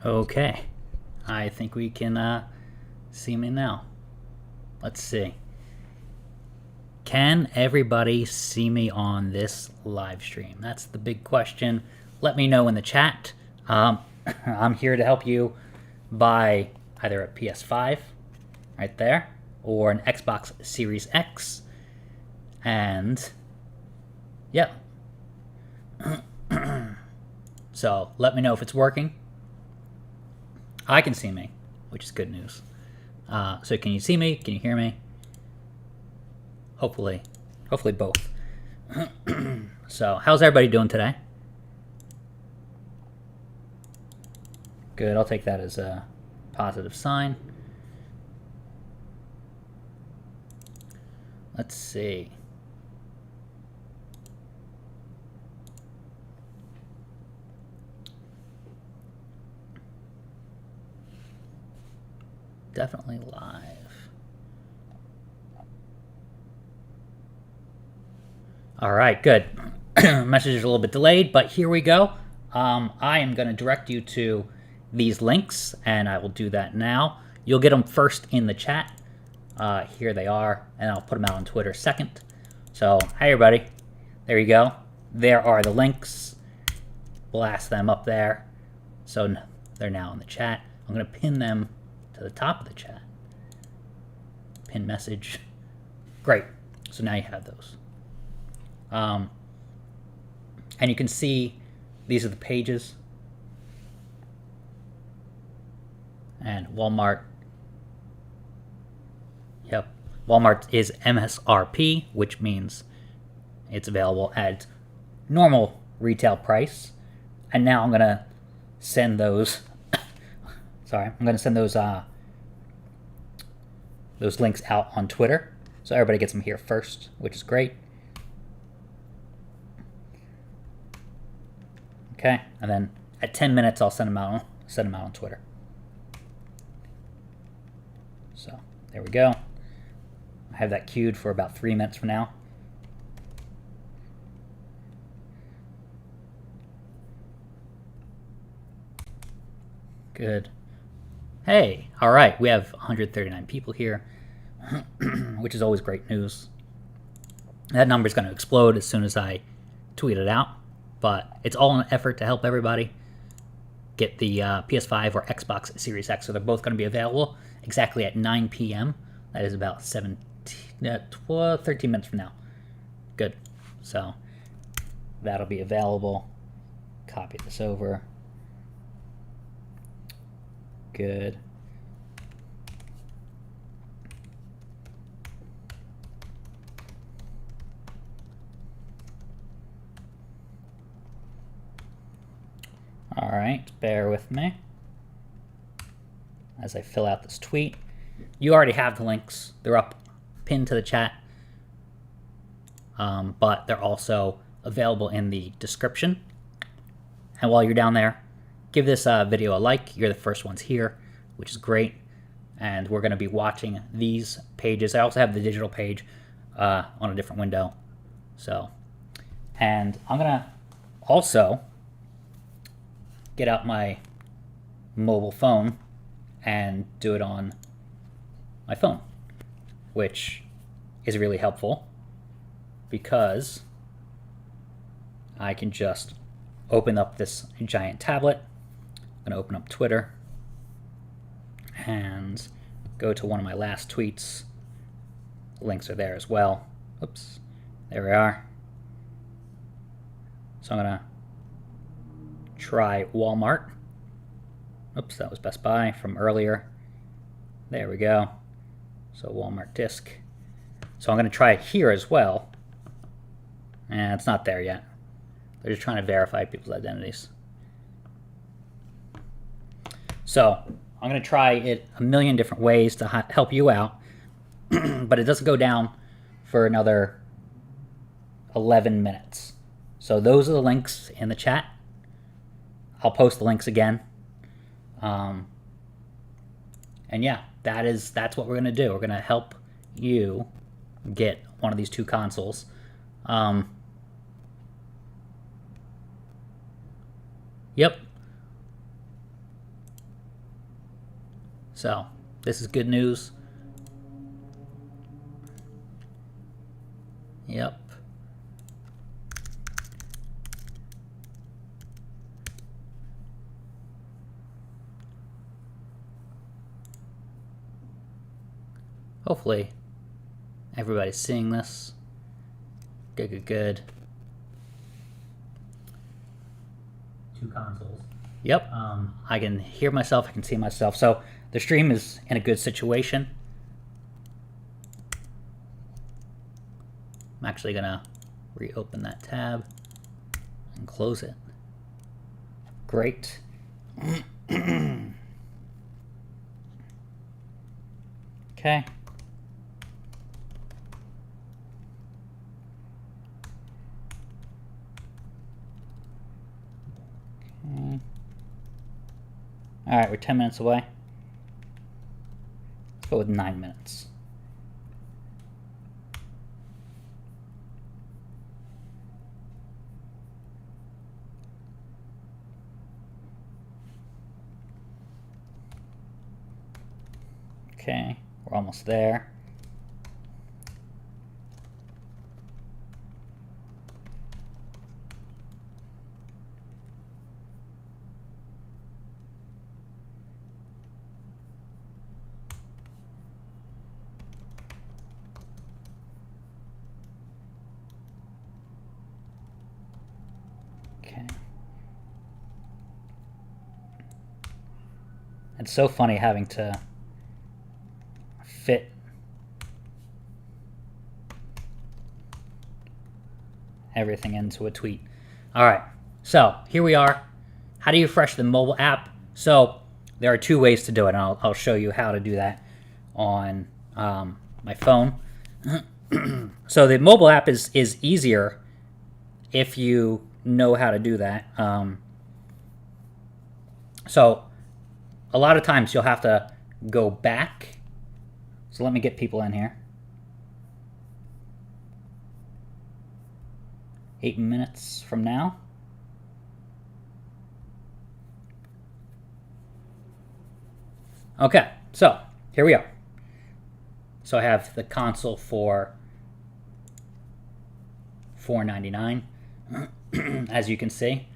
Okay, I think we can see me now. Let's see. Can everybody see me on this live stream? That's the big question. Let me know in the chat. I'm here to help you buy either a PS5 right there or an Xbox Series X. And yeah. So let me know if it's working. I can see me, which is good news. So can you see me? Can you hear me? Hopefully both. So how's everybody doing today? Good, I'll take that as a positive sign. Let's see. Definitely live. All right, good. Message is a little bit delayed, but here we go. I am going to direct you to these links, and I will do that now. You'll get them first in the chat. Here they are, and I'll put them out on Twitter second. So, hi everybody. There you go. There are the links. Blast them up there. So they're now in the chat. I'm going to pin them to the top of the chat. Pin message. Great. So now you have those. And you can see these are the pages. And Walmart. Yep. Walmart is MSRP, which means it's available at normal retail price. And now I'm going to send those sorry, I'm going to send those links out on Twitter. So everybody gets them here first, which is great. Okay, and then at 10 minutes I'll send them out on Twitter. So there we go. I have that queued for about 3 minutes from now. Good. Hey, all right, we have 139 people here, which is always great news. That number is going to explode as soon as I tweet it out, but it's all an effort to help everybody get the PS5 or Xbox Series X. So they're both going to be available exactly at 9 p.m. That is about 13 minutes from now. Good. So that'll be available. Copy this over. Good. All right, bear with me as I fill out this tweet. You already have the links. They're up, pinned to the chat, but they're also available in the description. And while you're down there, give this video a like. You're the first ones here, which is great. And we're going to be watching these pages. I also have the digital page on a different window. So, and I'm going to also get out my mobile phone and do it on my phone, which is really helpful because I can just open up this giant tablet. I'm going to open up Twitter and go to one of my last tweets. The links are there as well. Oops, there we are. So I'm going to try Walmart. Oops, that was Best Buy from earlier. There we go. So Walmart disc. So I'm going to try it here as well. And it's not there yet. They're just trying to verify people's identities. So I'm going to try it a million different ways to help you out. But it doesn't go down for another 11 minutes. So those are the links in the chat. I'll post the links again. And yeah, that's what we're going to do. We're going to help you get one of these two consoles. Yep. So this is good news. Yep. Hopefully everybody's seeing this. Good. Two consoles. Yep. I can hear myself, I can see myself. So the stream is in a good situation. I'm actually gonna reopen that tab and close it. Great. Okay. All right, we're 10 minutes away. Let's go with 9 minutes. Okay, we're almost there. It's so funny having to fit everything into a tweet. All right, so here we are. How do you refresh the mobile app? So there are two ways to do it, and I'll show you how to do that on my phone. So the mobile app is easier if you know how to do that. So a lot of times you'll have to go back. So let me get people in here. 8 minutes from now. Okay, so here we are. So I have the console for $4.99, as you can see.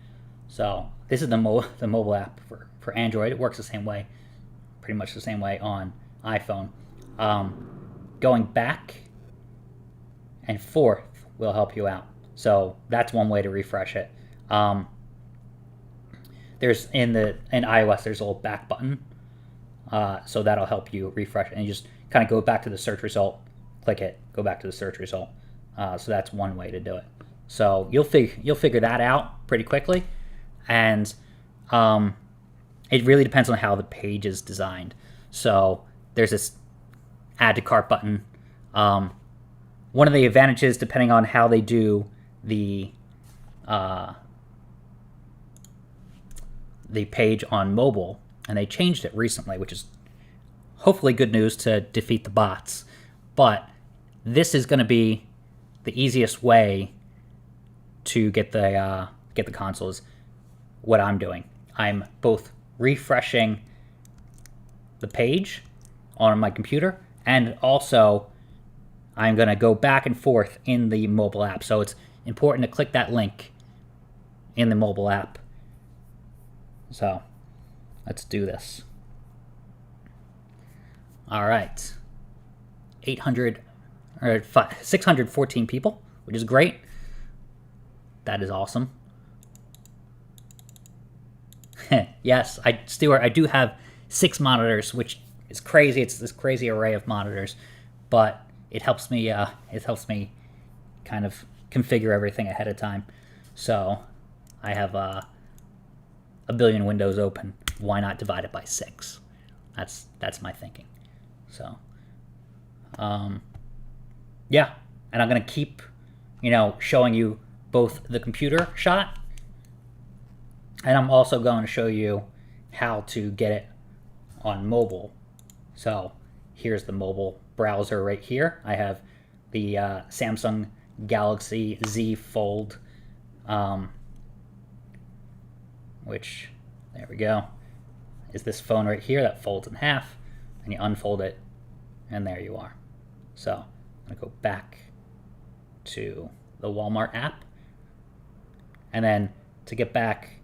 So this is the mobile app for Android. It works the same way, pretty much the same way on iPhone. Going back and forth will help you out. So that's one way to refresh it. There's in iOS there's a little back button, so that'll help you refresh it. And you just kind of go back to the search result, click it, go back to the search result. So that's one way to do it. So you'll figure that out pretty quickly, and it really depends on how the page is designed. So there's this add to cart button. One of the advantages, depending on how they do the page on mobile, and they changed it recently, which is hopefully good news to defeat the bots. But this is going to be the easiest way to get the consoles. What I'm doing, I'm both refreshing the page on my computer, and also I'm going to go back and forth in the mobile app. So it's important to click that link in the mobile app. So let's do this. All right. 614 people, which is great. That is awesome. Yes, Stuart, I do have 6 monitors, which is crazy. It's this crazy array of monitors, but it helps me kind of configure everything ahead of time. So I have a billion windows open. Why not divide it by 6? That's my thinking. So yeah, and I'm gonna keep showing you both the computer shot, and I'm also going to show you how to get it on mobile. So here's the mobile browser right here. I have the Samsung Galaxy Z Fold, which, there we go, is this phone right here that folds in half. and you unfold it, and there you are. So I'm going to go back to the Walmart app, and then to get back,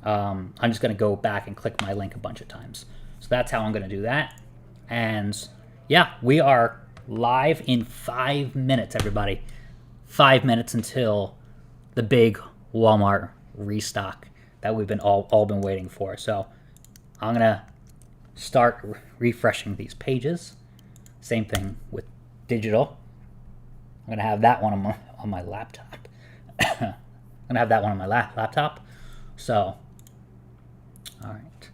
I'm just going to go back and click my link a bunch of times. So that's how I'm going to do that. And yeah, we are live in 5 minutes, everybody. 5 minutes until the big Walmart restock that we've been all been waiting for. So I'm going to start refreshing these pages. Same thing with digital. I'm going to have that one on my laptop. I'm going to have that one on my laptop. So, all right.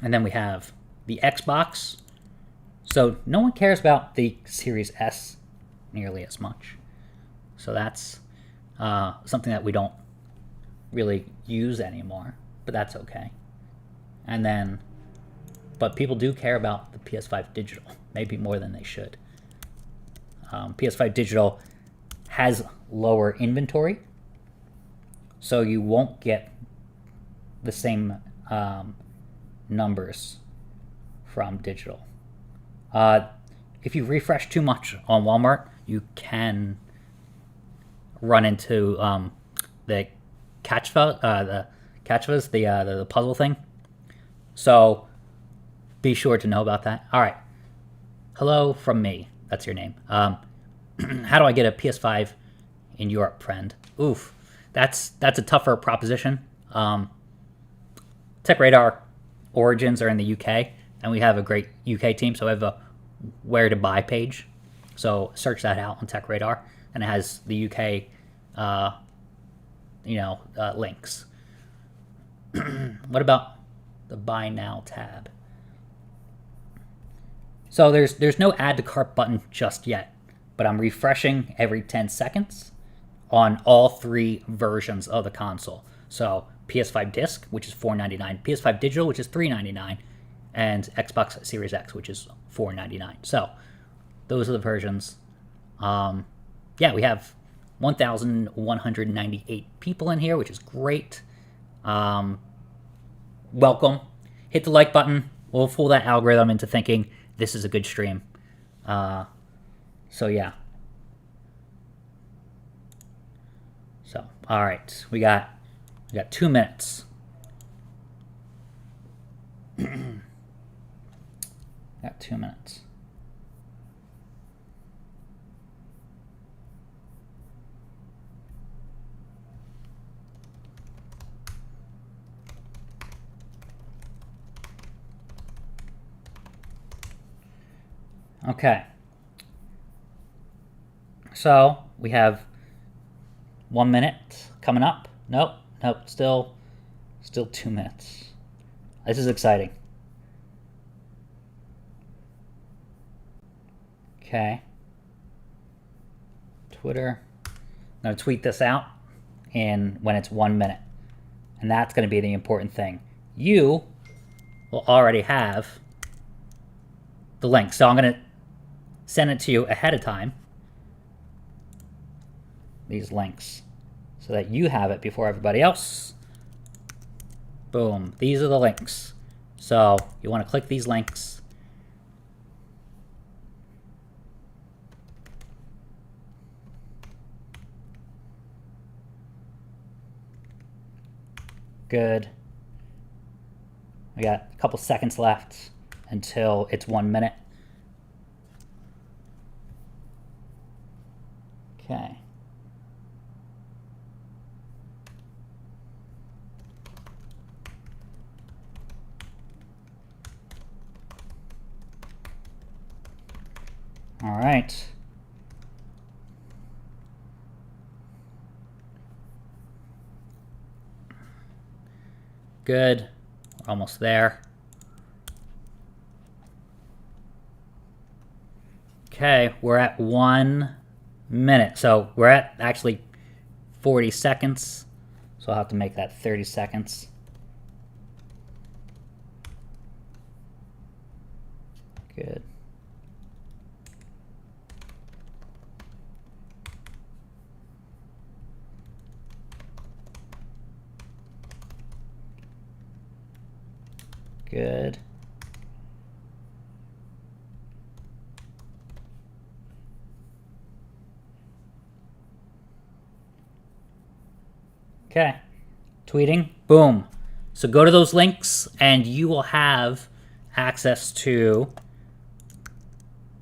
And then we have the Xbox. So no one cares about the Series S nearly as much. So that's something that we don't really use anymore, but that's okay. And then, but people do care about the PS5 digital, maybe more than they should. PS5 digital has lower inventory, so you won't get the same numbers from digital. If you refresh too much on Walmart, you can run into the catchphas, the puzzle thing. So be sure to know about that. All right. Hello from me. That's your name. How do I get a PS5 in Europe, friend? Oof. That's a tougher proposition. TechRadar origins are in the UK, and we have a great UK team, so I have a where to buy page. So search that out on TechRadar, and it has the UK links. What about the Buy Now tab? So there's no add to cart button just yet, but I'm refreshing every 10 seconds on all three versions of the console. So PS5 disc, which is $4.99, PS5 digital, which is $3.99, and Xbox Series X, which is $4.99. So those are the versions. Yeah, we have 1,198 people in here, which is great. Welcome. Hit the like button. We'll fool that algorithm into thinking this is a good stream. So yeah. So all right, we got 2 minutes. Got 2 minutes. Okay. So we have 1 minute coming up. Nope. Still 2 minutes. This is exciting. Okay. Twitter. I'm going to tweet this out when it's 1 minute. And that's going to be the important thing. You will already have the link. So I'm going to send it to you ahead of time. These links. So that you have it before everybody else. Boom. These are the links. So you want to click these links. Good. We got a couple seconds left until it's 1 minute. Okay. All right. Good. We're almost there. Okay, we're at 1 minute. So we're at actually 40 seconds. So I'll have to make that 30 seconds. Good. Good. Okay. Tweeting. Boom. So go to those links and you will have access to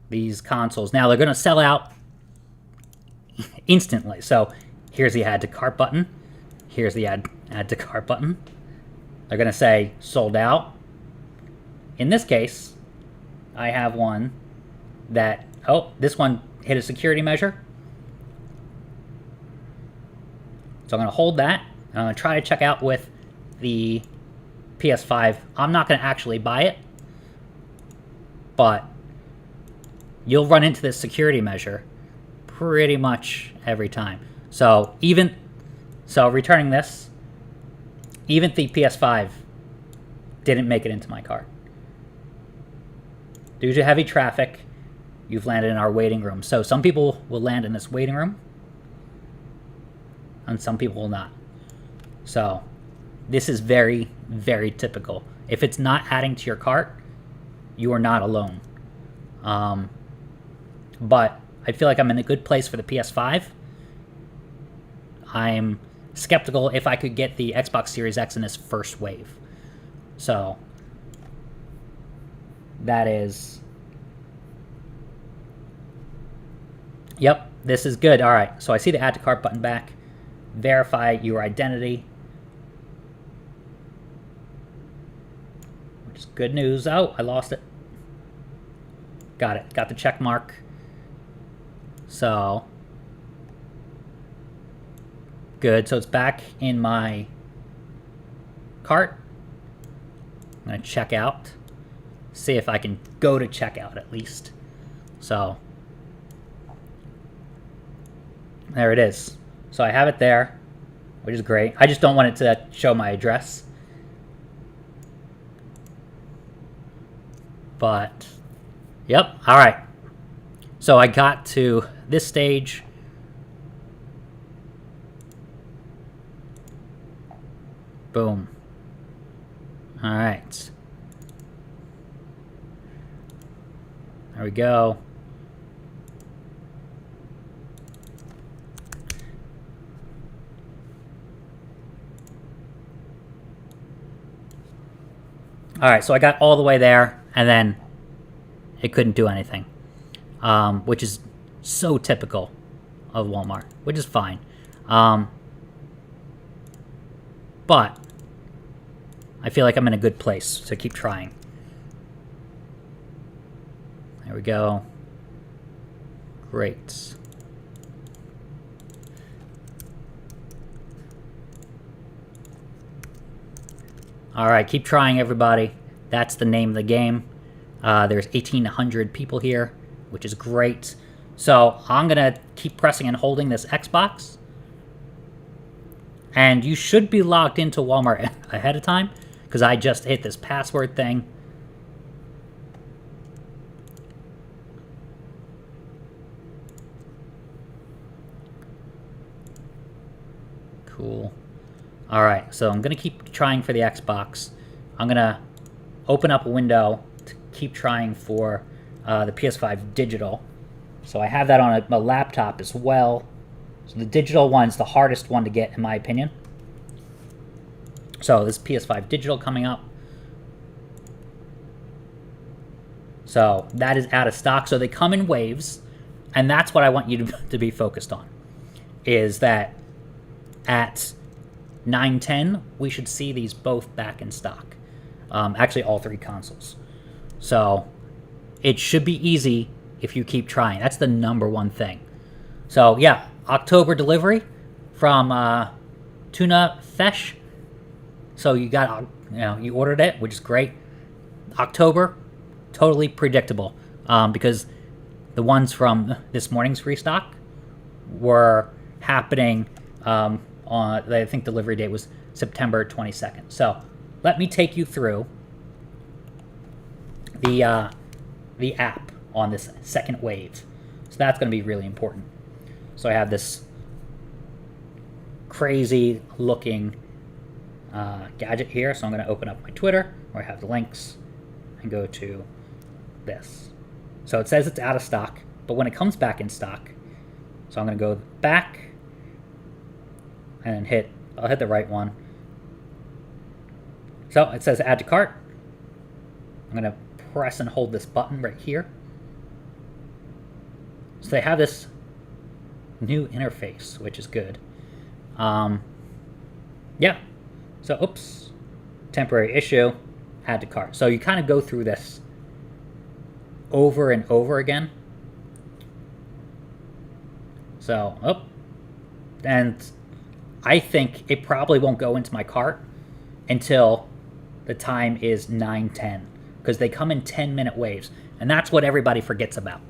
these consoles. Now they're going to sell out instantly. So here's the add to cart button. Here's the add to cart button. They're going to say sold out. In this case, I have one that, oh, this one hit a security measure. So I'm going to hold that, and I'm going to try to check out with the PS5. I'm not going to actually buy it, but you'll run into this security measure pretty much every time. So returning this, even the PS5 didn't make it into my cart. Due to heavy traffic, you've landed in our waiting room. So some people will land in this waiting room, and some people will not. So this is very, very typical. If it's not adding to your cart, you are not alone. But I feel like I'm in a good place for the PS5. I'm skeptical if I could get the Xbox Series X in this first wave. So that is... Yep, this is good. All right, so I see the add to cart button back. Verify your identity. Which is good news. Oh, I lost it. Got it. Got the check mark. So good. So it's back in my cart. I'm going to check out. See if I can go to checkout at least. So there it is. So I have it there, which is great. I just don't want it to show my address. But, yep, all right. So I got to this stage. Boom. All right. There we go. All right, so I got all the way there, and then it couldn't do anything, which is so typical of Walmart, which is fine. But I feel like I'm in a good place to keep trying. There we go. Great. All right, keep trying, everybody. That's the name of the game. There's 1,800 people here, which is great. So I'm going to keep pressing and holding this Xbox. And you should be logged into Walmart ahead of time, because I just hit this password thing. Cool. All right, so I'm going to keep trying for the Xbox. I'm going to open up a window to keep trying for the PS5 digital. So I have that on a laptop as well. So the digital one's the hardest one to get, in my opinion. So this PS5 digital coming up. So that is out of stock. So they come in waves, and that's what I want you to be focused on, is that at 9/10, we should see these both back in stock. Actually, all three consoles. So it should be easy if you keep trying. That's the number one thing. So yeah, October delivery from Tuna Fesh. So you got, you ordered it, which is great. October, totally predictable, because the ones from this morning's restock were happening on, I think delivery date was September 22nd. So let me take you through the app on this second wave. So that's going to be really important. So I have this crazy looking gadget here. So I'm going to open up my Twitter where I have the links and go to this. So it says it's out of stock, but when it comes back in stock, so I'm going to go back and then hit I'll hit the right one. So it says add to cart. I'm going to press and hold this button right here. So they have this new interface, which is good. Yeah. So, oops. Temporary issue. Add to cart. So you kind of go through this over and over again. So, oh. And I think it probably won't go into my cart until the time is 9:10, because they come in 10-minute waves. And that's what everybody forgets about.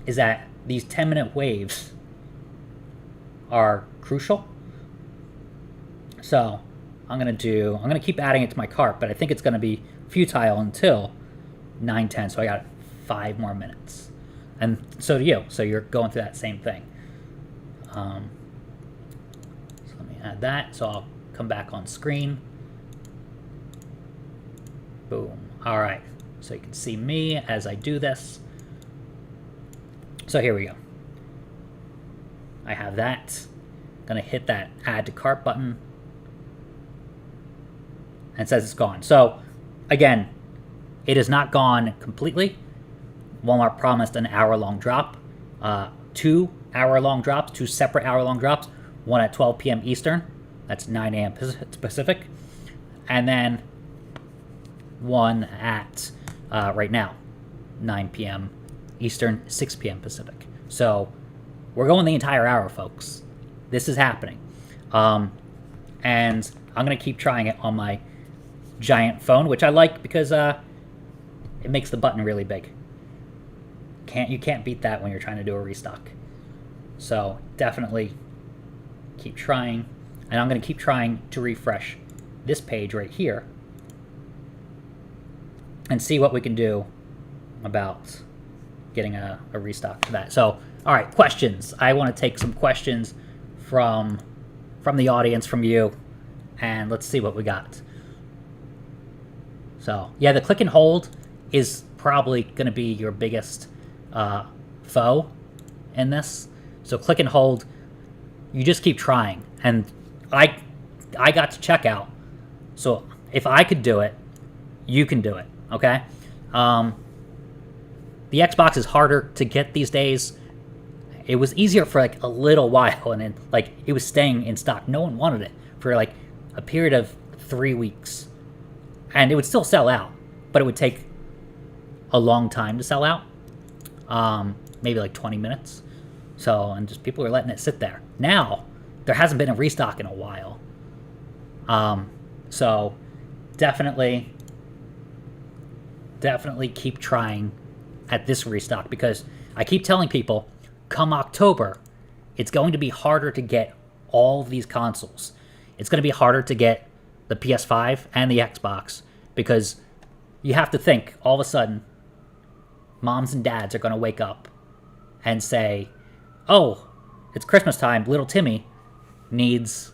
Is that these 10-minute waves are crucial. So I'm gonna keep adding it to my cart, but I think it's gonna be futile until 9:10. So I got 5 more minutes, and so do you. So you're going through that same thing. So let me add that. So I'll come back on screen. Boom. All right. So you can see me as I do this. So here we go. I have that. Gonna hit that add to cart button. And it says it's gone. So again, it is not gone completely. Walmart promised an hour-long drop. 2 hour-long drops, 2 separate hour-long drops. One at 12 p.m. Eastern. That's 9 a.m. Pacific. And then one at, right now, 9 p.m. Eastern, 6 p.m. Pacific. So we're going the entire hour, folks. This is happening. And I'm going to keep trying it on my giant phone, which I like because it makes the button really big. You can't beat that when you're trying to do a restock. So definitely keep trying. And I'm going to keep trying to refresh this page right here and see what we can do about getting a restock for that. So, all right, questions. I want to take some questions from the audience, from you, and let's see what we got. So, yeah, the click and hold is probably going to be your biggest foe in this. So click and hold, you just keep trying. And I got to checkout, so if I could do it, you can do it, okay? The Xbox is harder to get these days. It was easier for like a little while, and then like it was staying in stock. No one wanted it for like a period of 3 weeks, and it would still sell out, but it would take a long time to sell out, maybe like 20 minutes. So, and just people were letting it sit there. Now there hasn't been a restock in a while, so definitely keep trying at this restock, because I keep telling people, come October, it's going to be harder to get all of these consoles. It's going to be harder to get the PS5 and the Xbox, because you have to think, all of a sudden, moms and dads are going to wake up and say, oh, it's Christmas time, little Timmy needs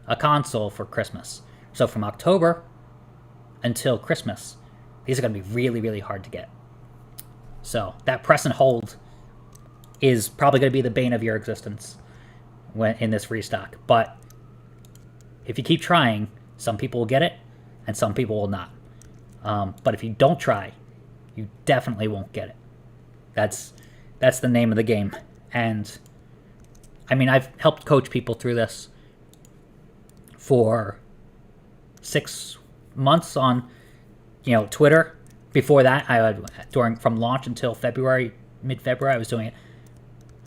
a console for Christmas. So from October until Christmas, these are going to be really, really hard to get. So that press and hold is probably going to be the bane of your existence when in this restock. But if you keep trying, some people will get it and some people will not. But if you don't try, you definitely won't get it. That's the name of the game. And I mean, I've helped coach people through this for 6 months on, Twitter. Before that, from launch until February, mid-February, I was doing it,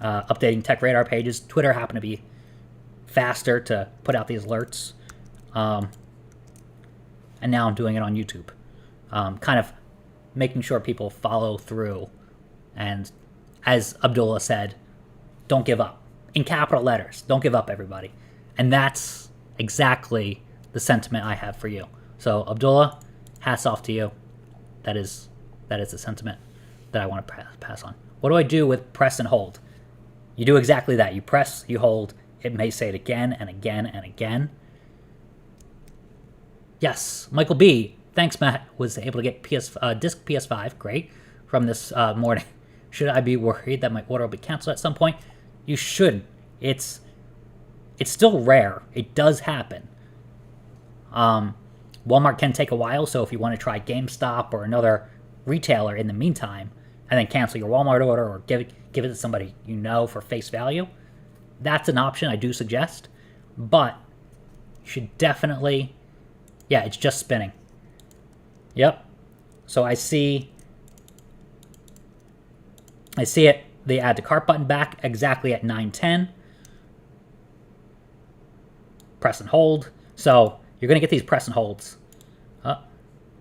updating Tech Radar pages. Twitter happened to be faster to put out these alerts, and now I'm doing it on YouTube, kind of making sure people follow through. And as Abdullah said, don't give up. In capital letters, don't give up, everybody. And that's exactly the sentiment I have for you. So Abdullah, hats off to you. That is the sentiment that I want to pass on. What do I do with press and hold? You do exactly that. You press, you hold. It may say it again and again and again. Yes, Michael B. Thanks, Matt. Was able to get disc PS5. Great. From this morning. Should I be worried that my order will be canceled at some point? You shouldn't. it's still rare. It does happen. Walmart can take a while, so if you want to try GameStop or another retailer in the meantime, and then cancel your Walmart order or give it to somebody you know for face value, that's an option I do suggest. But you should definitely... Yeah, it's just spinning. Yep. So I see it. They add the cart button back exactly at 9:10. Press and hold. So you're going to get these press and holds. Oh,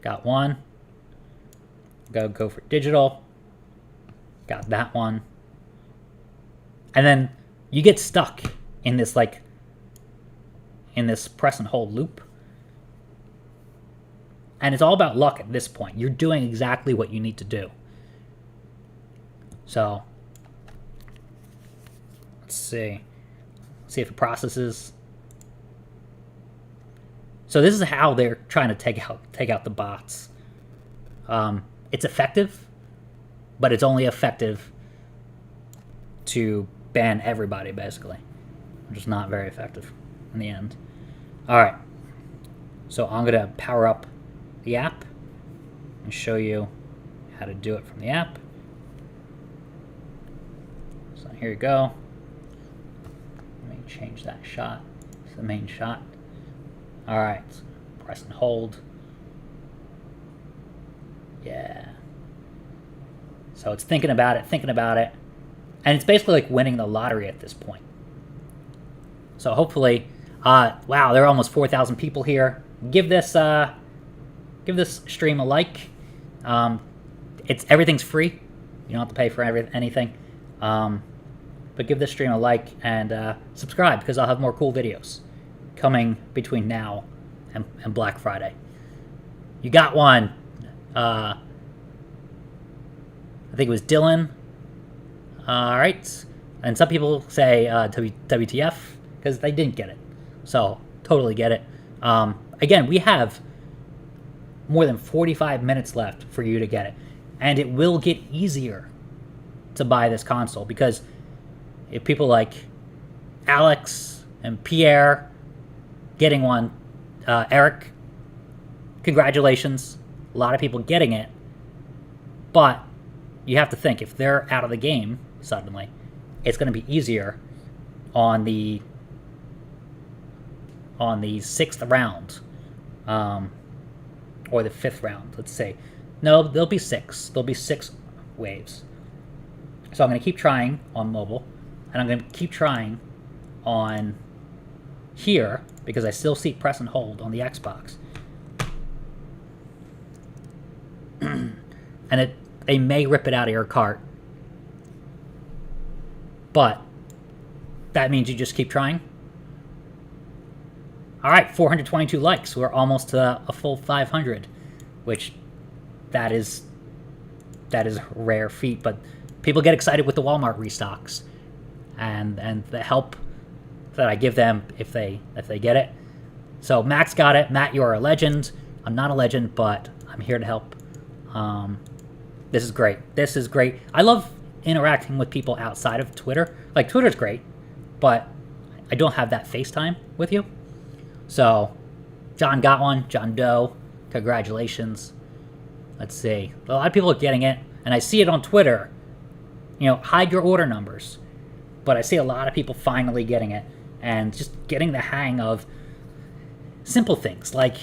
got one. Go for digital. Got that one. And then you get stuck in this press and hold loop. And it's all about luck at this point. You're doing exactly what you need to do. So, let's see. See if it processes. So this is how they're trying to take out the bots. It's effective, but it's only effective to ban everybody, basically. Which is not very effective in the end. All right. So I'm going to power up the app and show you how to do it from the app. So here you go. Let me change that shot. It's the main shot. All right, press and hold. Yeah. So it's thinking about it, and it's basically like winning the lottery at this point. So hopefully, wow, there are almost 4,000 people here. Give this stream a like. Everything's free. You don't have to pay for anything. But give this stream a like and subscribe, because I'll have more cool videos coming between now and Black Friday. You got one. I think it was Dylan. All right. And some people say WTF because they didn't get it. So totally get it. Again, we have more than 45 minutes left for you to get it. And it will get easier to buy this console, because if people like Alex and Pierre getting one, Eric, congratulations. A lot of people getting it. But you have to think, if they're out of the game suddenly, it's going to be easier on the 6th round, or the 5th round, let's say. No, there'll be 6. There'll be 6 waves. So I'm going to keep trying on mobile, and I'm going to keep trying on here, because I still see press and hold on the Xbox. And they may rip it out of your cart, but that means you just keep trying. All right, 422 likes. We're almost to a full 500, which that is a rare feat. But people get excited with the Walmart restocks, and the help that I give them if they get it. So Max got it. Matt, you are a legend. I'm not a legend, but I'm here to help. This is great. This is great. I love interacting with people outside of Twitter. Like, Twitter's great, but I don't have that FaceTime with you. So, John got one. John Doe, congratulations. Let's see. A lot of people are getting it, and I see it on Twitter. You know, hide your order numbers. But I see a lot of people finally getting it, and just getting the hang of simple things, like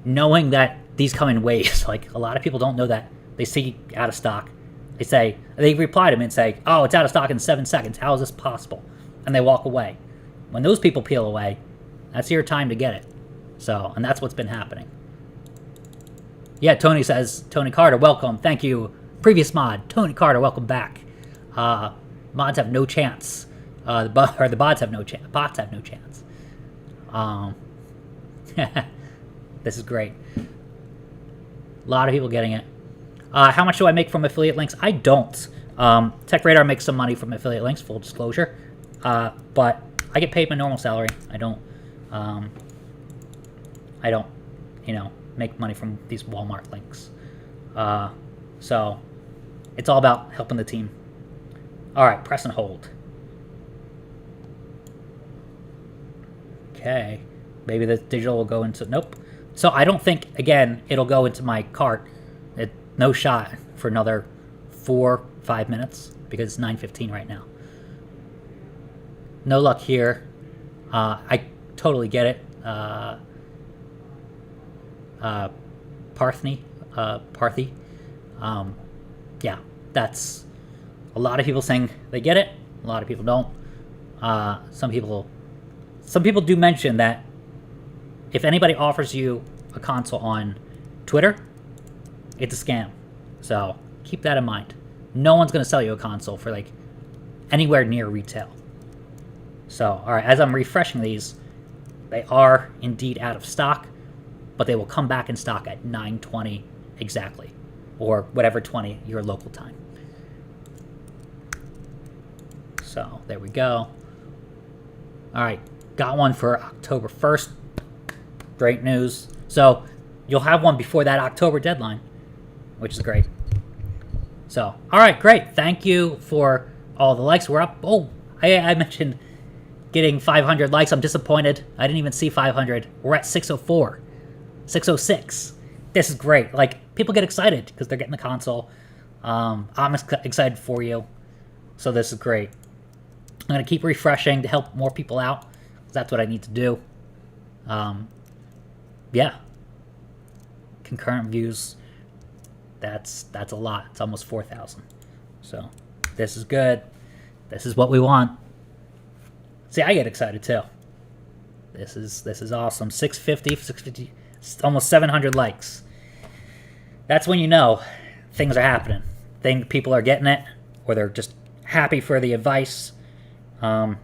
knowing that these come in waves. Like, a lot of people don't know that. They see out of stock. They reply to me and say, oh, it's out of stock in 7 seconds. How is this possible? And they walk away. When those people peel away, that's your time to get it. So, and that's what's been happening. Yeah, Tony says, Tony Carter, welcome. Thank you. Previous mod, Tony Carter, welcome back. Mods have no chance. The bots have no chance. Bots have no chance. This is great. A lot of people getting it. How much do I make from affiliate links? I don't. TechRadar makes some money from affiliate links, full disclosure. But I get paid my normal salary. I don't, make money from these Walmart links. So it's all about helping the team. All right, press and hold. Okay. Maybe the digital will go into... Nope. So I don't think, again, it'll go into my cart. No shot for another 4-5 minutes because it's 9:15 right now. No luck here. I totally get it. Parthi. Yeah, that's a lot of people saying they get it. A lot of people don't. Some people do mention that if anybody offers you a console on Twitter, it's a scam. So keep that in mind. No one's going to sell you a console for like anywhere near retail. So, all right, as I'm refreshing these, they are indeed out of stock, but they will come back in stock at 9:20 exactly, or whatever 20 your local time. So there we go. All right, got one for October 1st. Great news. So you'll have one before that October deadline, which is great. So, all right, great. Thank you for all the likes. We're up. Oh, I mentioned getting 500 likes. I'm disappointed. I didn't even see 500. We're at 604, 606. This is great. Like, people get excited because they're getting the console. I'm excited for you. So this is great. I'm going to keep refreshing to help more people out. That's what I need to do. Yeah. Concurrent views. That's a lot. It's almost 4,000. So this is good. This is what we want. See, I get excited too. This is awesome. 650, almost 700 likes. That's when you know things are happening. People are getting it, or they're just happy for the advice. I've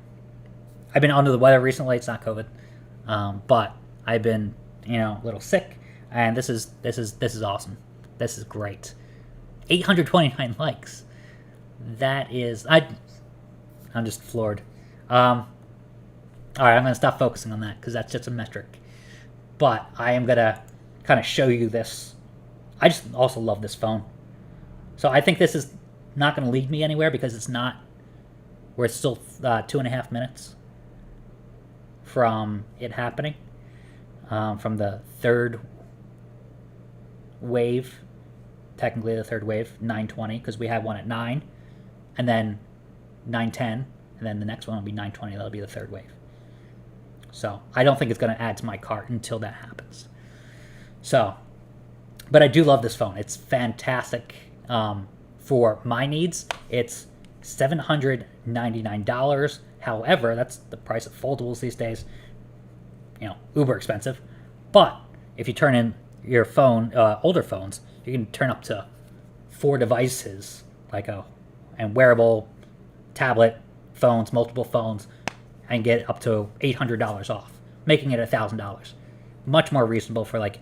been under the weather recently. It's not COVID, but I've been a little sick, and this is awesome. This is great. 829 likes. That is... I'm just floored. Alright, I'm going to stop focusing on that because that's just a metric. But I am going to kind of show you this. I just also love this phone. So I think this is not going to lead me anywhere because it's not... We're still 2.5 minutes from it happening. From the third wave, technically the third wave, 9:20, because we had one at 9, and then 9:10, and then the next one will be 9:20. That'll be the third wave. So I don't think it's going to add to my cart until that happens. So, but I do love this phone. It's fantastic for my needs. It's $799. However, that's the price of foldables these days. Uber expensive. But if you turn in your phone, older phones, you can turn up to 4 devices, and wearable, tablet, phones, multiple phones, and get up to $800 off, making it $1,000. Much more reasonable for a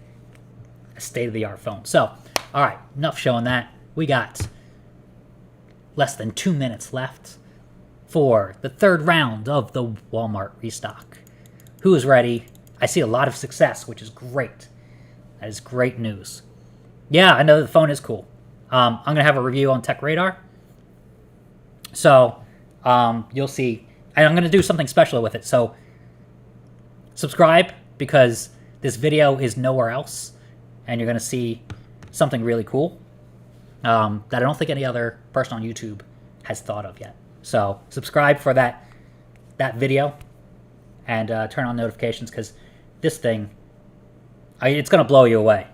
state-of-the-art phone. So, all right, enough showing that. We got less than 2 minutes left for the third round of the Walmart restock. Who is ready? I see a lot of success, which is great. That is great news. Yeah, I know the phone is cool. I'm going to have a review on Tech Radar. So, you'll see. And I'm going to do something special with it. So, subscribe, because this video is nowhere else. And you're going to see something really cool that I don't think any other person on YouTube has thought of yet. So, subscribe for that video. And turn on notifications, because this thing, it's going to blow you away.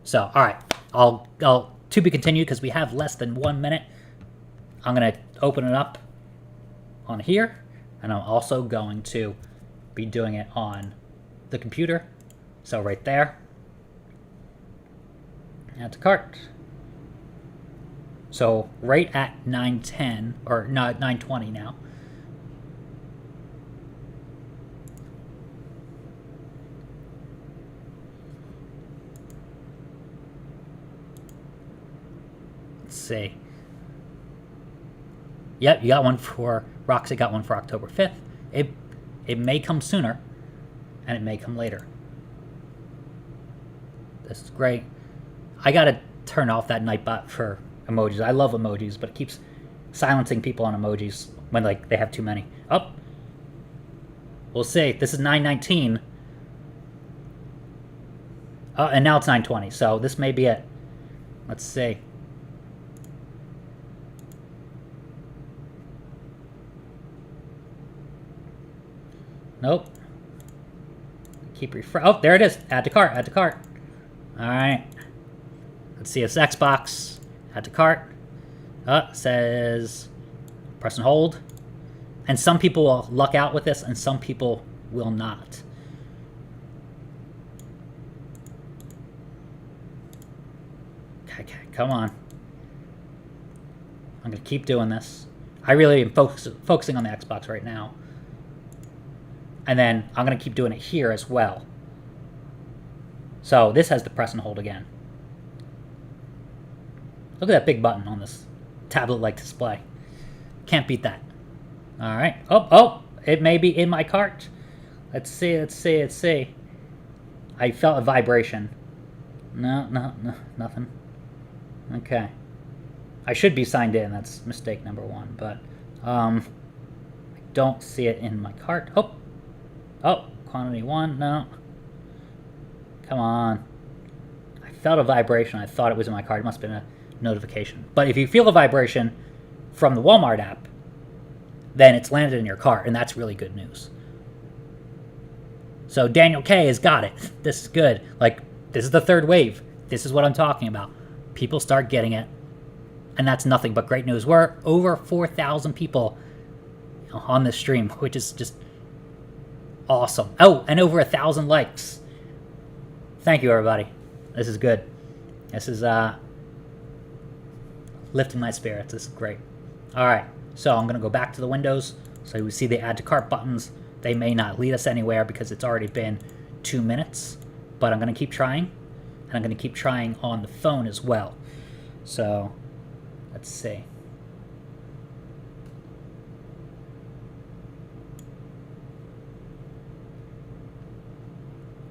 So, all right. I'll to be continued, because we have less than 1 minute. I'm going to open it up on here, and I'm also going to be doing it on the computer. So right there. Add to cart. So right at 9:10, or not 9:20 now. See. Yep, you got one for Roxy. Got one for October 5th. It may come sooner, and it may come later. This is great. I gotta turn off that Nightbot for emojis. I love emojis, but it keeps silencing people on emojis when they have too many. Oh, We'll see. This is 9:19. And now it's 9:20, so this may be it. Let's see. Nope. Keep refresh. Oh, there it is. Add to cart. Add to cart. All right. Let's see. It's Xbox. Add to cart. Says press and hold. And some people will luck out with this, and some people will not. Okay, come on. I'm going to keep doing this. I really am focusing on the Xbox right now. And then I'm going to keep doing it here as well. So this has the press and hold again. Look at that big button on this tablet-like display. Can't beat that. All right. Oh, it may be in my cart. Let's see. I felt a vibration. No, nothing. Okay. I should be signed in. That's mistake number one. But I don't see it in my cart. Oh, quantity 1. No. Come on. I felt a vibration. I thought it was in my cart. It must have been a notification. But if you feel a vibration from the Walmart app, then it's landed in your cart, and that's really good news. So Daniel K has got it. This is good. Like, this is the third wave. This is what I'm talking about. People start getting it, and that's nothing but great news. We're over 4,000 people on this stream, which is just awesome. Oh, and over 1,000 likes. Thank you, everybody. This is good. This is lifting my spirits. This is great. All right, so I'm going to go back to the windows. So we see the add to cart buttons. They may not lead us anywhere because it's already been 2 minutes, but I'm going to keep trying, and I'm going to keep trying on the phone as well. So let's see.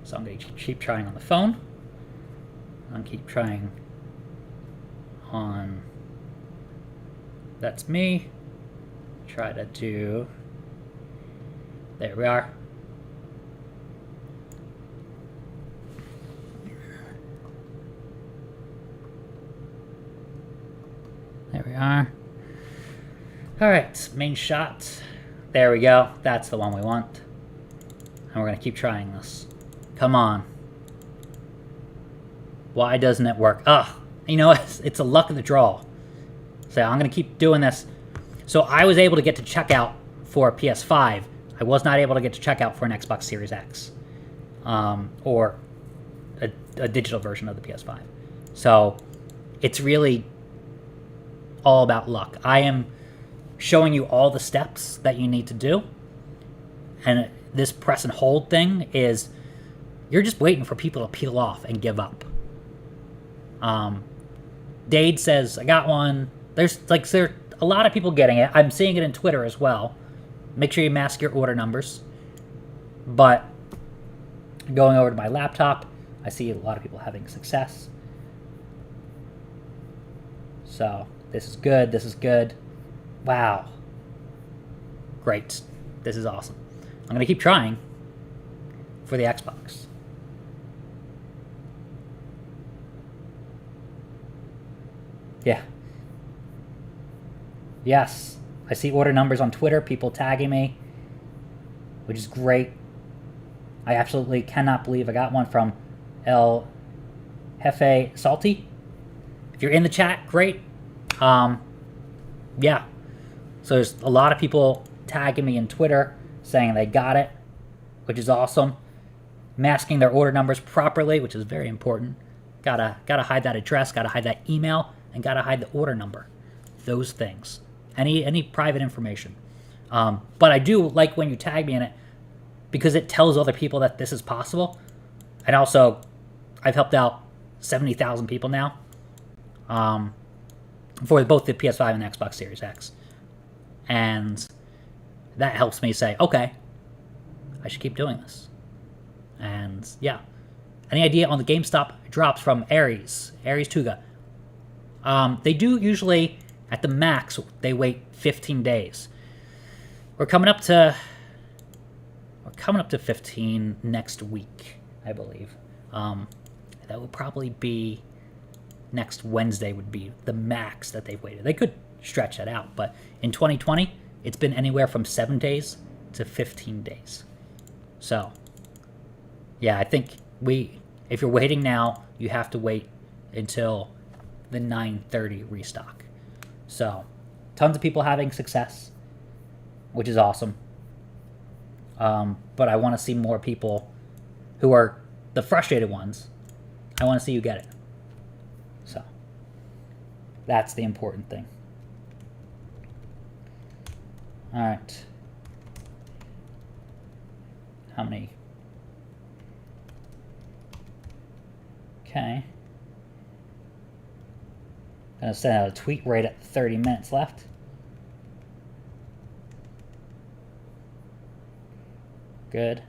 So I'm going to keep trying on the phone. I'm going to keep trying on... That's me. Try to do... There we are. There we are. All right, main shot. There we go. That's the one we want. And we're going to keep trying this. Come on. Why doesn't it work? You know, it's a luck of the draw. So I'm going to keep doing this. So I was able to get to checkout for a PS5. I was not able to get to checkout for an Xbox Series X. Or a digital version of the PS5. So it's really all about luck. I am showing you all the steps that you need to do. And this press and hold thing is... You're just waiting for people to peel off and give up. Dade says, I got one. There's a lot of people getting it. I'm seeing it in Twitter as well. Make sure you mask your order numbers. But going over to my laptop, I see a lot of people having success. So this is good. This is good. Wow. Great. This is awesome. I'm going to keep trying for the Xbox. Yeah. Yes. I see order numbers on Twitter, people tagging me, which is great. I absolutely cannot believe I got one from El Jefe Salty. If you're in the chat, great. Yeah. So there's a lot of people tagging me in Twitter saying they got it, which is awesome. Masking their order numbers properly, which is very important. Gotta hide that address, gotta hide that email, and gotta hide the order number. Those things. Any private information. But I do like when you tag me in it because it tells other people that this is possible. And also, I've helped out 70,000 people now for both the PS5 and the Xbox Series X. And that helps me say, okay, I should keep doing this. And yeah. Any idea on the GameStop drops from Aries Tuga? They do usually, at the max, they wait 15 days. We're coming up to We're coming up to 15 next week, I believe. That would probably be next Wednesday would be the max that they've waited. They could stretch that out, but in 2020, it's been anywhere from 7 days to 15 days. So, yeah, I think if you're waiting now, you have to wait until the 9/30 restock. So, tons of people having success, which is awesome. But I want to see more people who are the frustrated ones. I want to see you get it. So, that's the important thing. All right. How many? Okay. Gonna send out a tweet right at 30 minutes left. Good.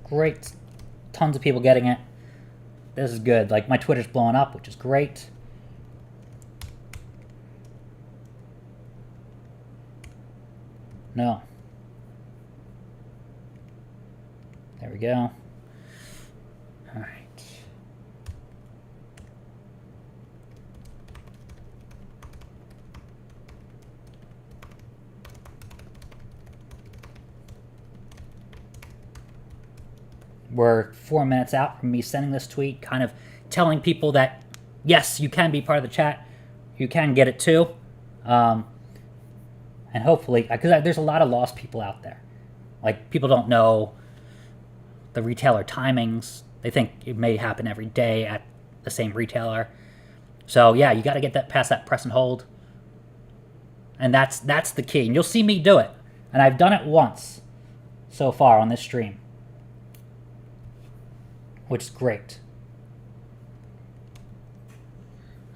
Great. Tons of people getting it. This is good. Like, my Twitter's blowing up, which is great. No. There we go. All right. We're 4 minutes out from me sending this tweet, kind of telling people that, yes, you can be part of the chat. You can get it too. And hopefully, because there's a lot of lost people out there. Like, people don't know the retailer timings. They think it may happen every day at the same retailer. So, yeah, you got to get that past that press and hold. And that's the key. And you'll see me do it. And I've done it once so far on this stream, which is great.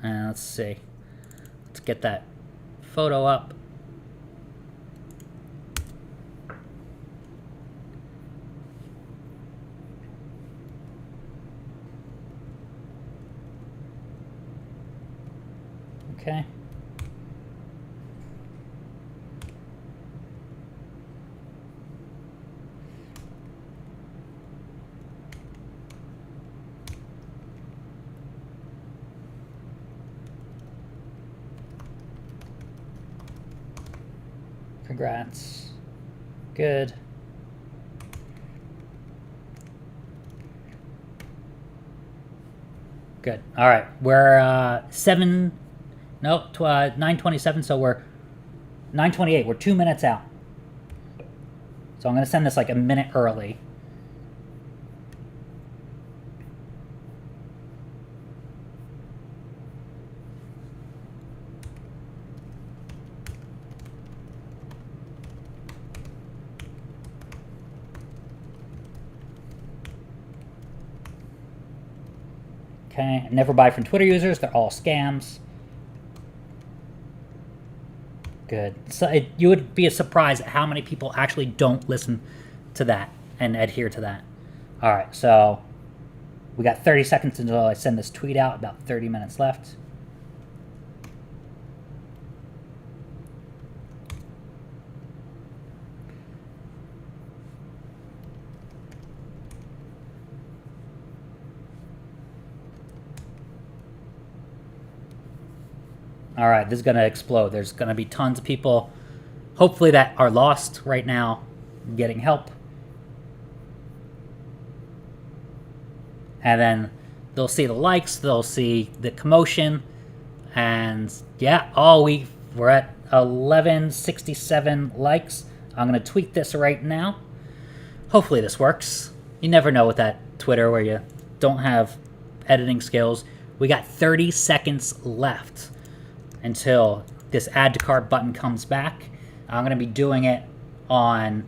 And let's see. Let's get that photo up. Okay. Congrats. Good. Good. All right. We're 9:27, so we're 9:28. We're 2 minutes out. So I'm going to send this like a minute early. Okay, never buy from Twitter users. They're all scams. Good. So you would be surprised at how many people actually don't listen to that and adhere to that. All right, so we got 30 seconds until I send this tweet out. About 30 minutes left. All right, this is going to explode. There's going to be tons of people, hopefully, that are lost right now, getting help. And then they'll see the likes, they'll see the commotion, and yeah, we're at 1167 likes. I'm going to tweet this right now. Hopefully this works. You never know with that Twitter where you don't have editing skills. We got 30 seconds left until this add to cart button comes back. I'm going to be doing it on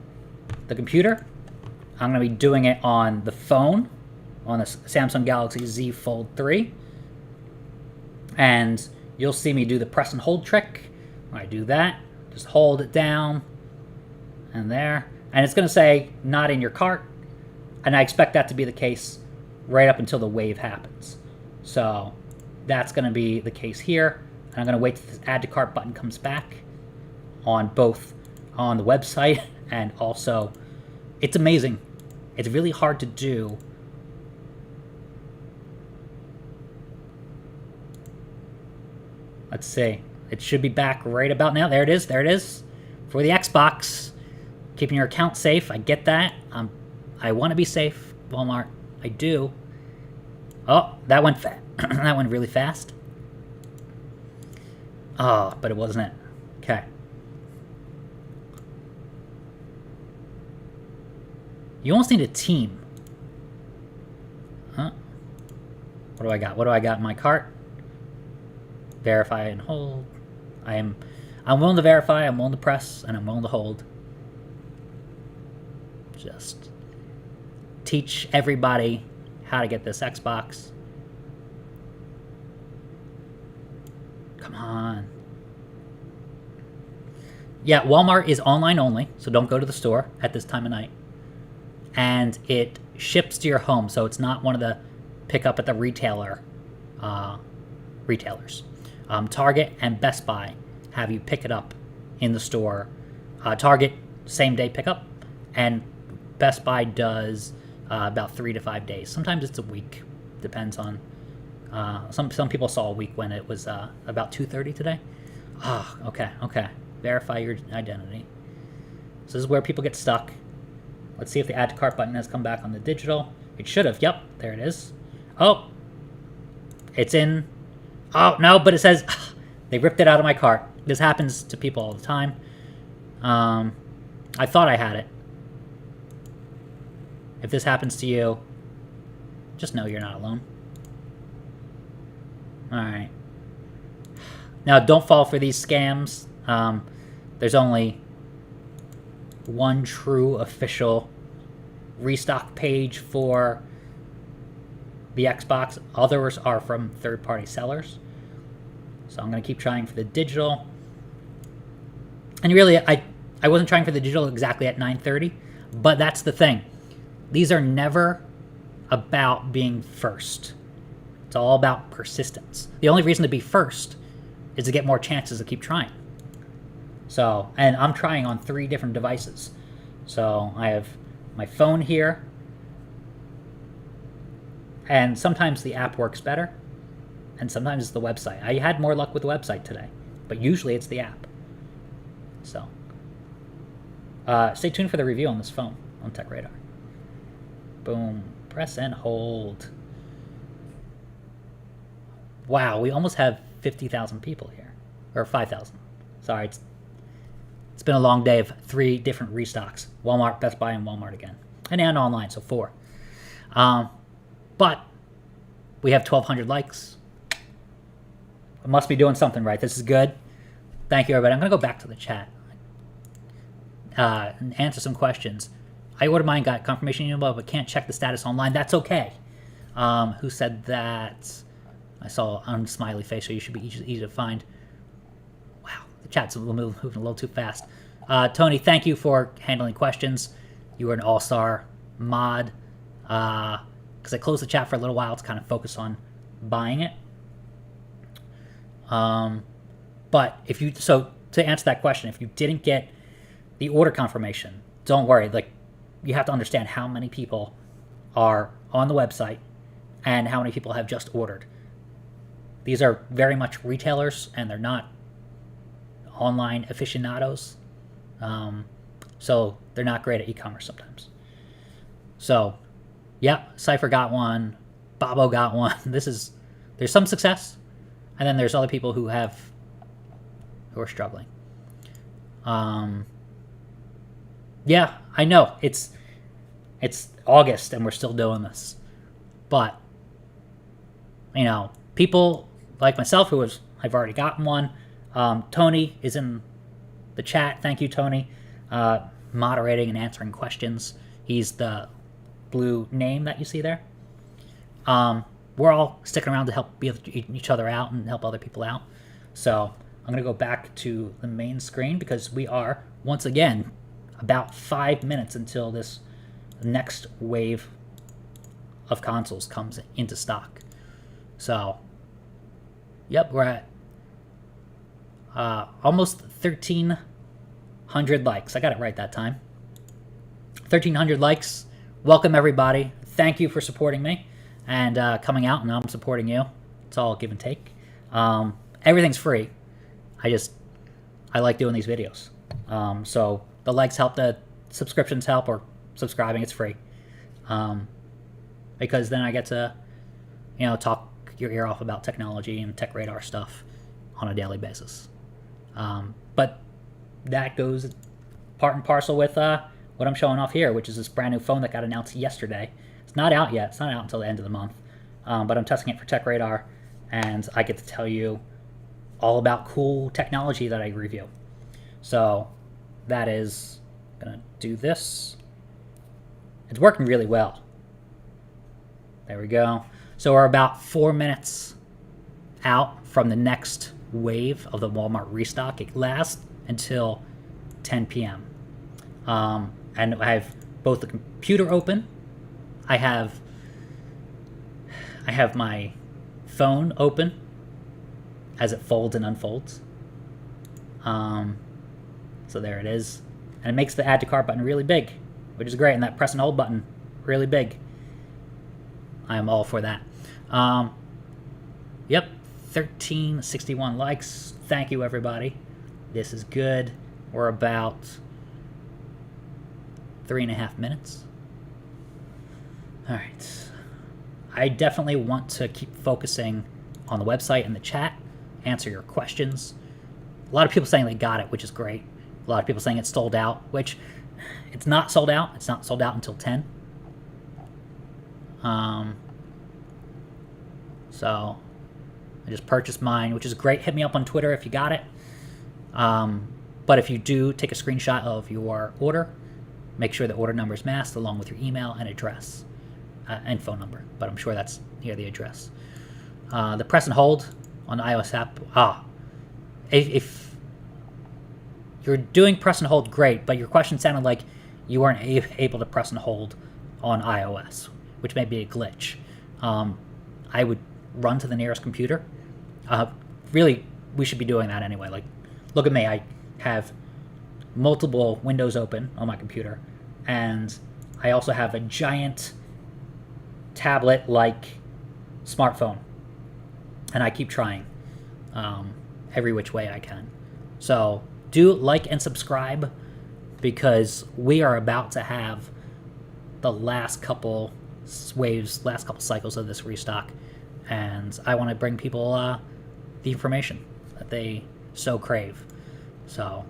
the computer. I'm going to be doing it on the phone, on the Samsung Galaxy Z Fold 3. And you'll see me do the press and hold trick. When I do that, just hold it down and there. And it's going to say, not in your cart. And I expect that to be the case right up until the wave happens. So that's going to be the case here. And I'm going to wait till this add to cart button comes back on both on the website and also, it's amazing. It's really hard to do. Let's see. It should be back right about now. There it is. There it is. For the Xbox. Keeping your account safe. I get that. I want to be safe, Walmart. I do. Oh, that went that went really fast. Oh, but it wasn't it. Okay. You almost need a team. Huh? What do I got? What do I got in my cart? Verify and hold. I'm willing to verify, I'm willing to press, and I'm willing to hold. Just teach everybody how to get this Xbox. Come on. Yeah, Walmart is online only, so don't go to the store at this time of night. And it ships to your home, so it's not one of the pick up at the retailers. Target and Best Buy have you pick it up in the store. Target, same day pickup, and Best Buy does about 3 to 5 days. Sometimes it's a week, depends on. Some people saw a week when it was about 2:30 today. Ah, okay. Verify your identity. So this is where people get stuck. Let's see if the add to cart button has come back on the digital. It should have. Yep, there it is. Oh, it's in. Oh, no, but it says they ripped it out of my cart. This happens to people all the time. I thought I had it. If this happens to you, just know you're not alone. All right. Now, don't fall for these scams. There's only one true official Restock page for the Xbox. Others are from third-party sellers. So I'm going to keep trying for the digital. And really, I wasn't trying for the digital exactly at 9:30, but that's the thing. These are never about being first. It's all about persistence. The only reason to be first is to get more chances to keep trying. So, and I'm trying on 3 different devices. So I have my phone here, and sometimes the app works better, and sometimes it's the website. I had more luck with the website today, but usually it's the app. So, stay tuned for the review on this phone on Tech Radar. Boom. Press and hold. Wow, we almost have 50,000 people here. Or 5,000. Sorry, it's been a long day of 3 different restocks. Walmart, Best Buy, and Walmart again. And online, so 4. But we have 1,200 likes. I must be doing something right. This is good. Thank you, everybody. I'm going to go back to the chat and answer some questions. I ordered mine, got confirmation email, but can't check the status online. That's okay. Who said that? I saw an smiley face, so you should be easy to find. Wow, the chat's moving a little too fast. Tony, thank you for handling questions. You were an all-star mod. Because I closed the chat for a little while to kind of focus on buying it. But if you, so to answer that question, if you didn't get the order confirmation, don't worry. Like, you have to understand how many people are on the website and how many people have just ordered. These are very much retailers, and they're not online aficionados. So they're not great at e-commerce sometimes. So, yeah, Cypher got one. Bobo got one. There's some success, and then there's other people who are struggling. Yeah, I know it's August and we're still doing this, but you know, people like myself I've already gotten one. Tony is in the chat. Thank you, Tony, moderating and answering questions. He's the blue name that you see there. We're all sticking around to help each other out and help other people out. So I'm going to go back to the main screen because we are, once again, about 5 minutes until this next wave of consoles comes into stock. So Yep, we're at almost 1,300 likes. I got it right that time. 1,300 likes. Welcome, everybody. Thank you for supporting me and coming out, and I'm supporting you. It's all give and take. Everything's free. I like doing these videos. So the likes help, the subscriptions help, or subscribing, it's free. Because then I get to, talk your ear off about technology and tech radar stuff on a daily basis. But that goes part and parcel with what I'm showing off here, which is this brand new phone that got announced yesterday. It's not out yet. It's not out until the end of the month. But I'm testing it for tech radar, and I get to tell you all about cool technology that I review. So that is going to do this. It's working really well. There we go. So we're about 4 minutes out from the next wave of the Walmart restock. It lasts until 10 p.m. And I have both the computer open. I have my phone open as it folds and unfolds. So there it is. And it makes the add to cart button really big, which is great. And that press and hold button, really big. I am all for that. Yep, 1,361 likes. Thank you, everybody. This is good. We're about 3.5 minutes. All right. I definitely want to keep focusing on the website and the chat, answer your questions. A lot of people saying they got it, which is great. A lot of people saying it's sold out, which it's not sold out. It's not sold out until 10. So I just purchased mine, which is great. Hit me up on Twitter if you got it. But if you do, take a screenshot of your order. Make sure the order number is masked along with your email and address and phone number. But I'm sure that's near the address. The press and hold on the iOS app. If you're doing press and hold, great. But your question sounded like you weren't able to press and hold on iOS, which may be a glitch. I would run to the nearest computer. Really, we should be doing that anyway. Like, look at me. I have multiple windows open on my computer, and I also have a giant tablet-like smartphone, and I keep trying every which way I can. So do like and subscribe, because we are about to have the last couple waves, last couple cycles of this restock, and I want to bring people the information that they so crave. So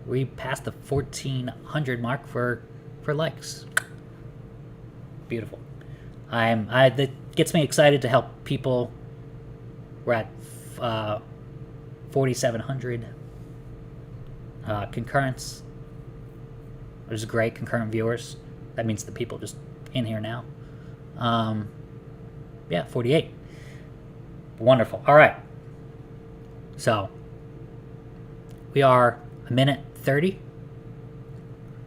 we passed the 1,400 mark for likes. Beautiful. That gets me excited to help people. We're at 4,700 concurrents, which is great. Concurrent viewers. That means the people just in here now. 48. Wonderful. All right. So we are 1:30,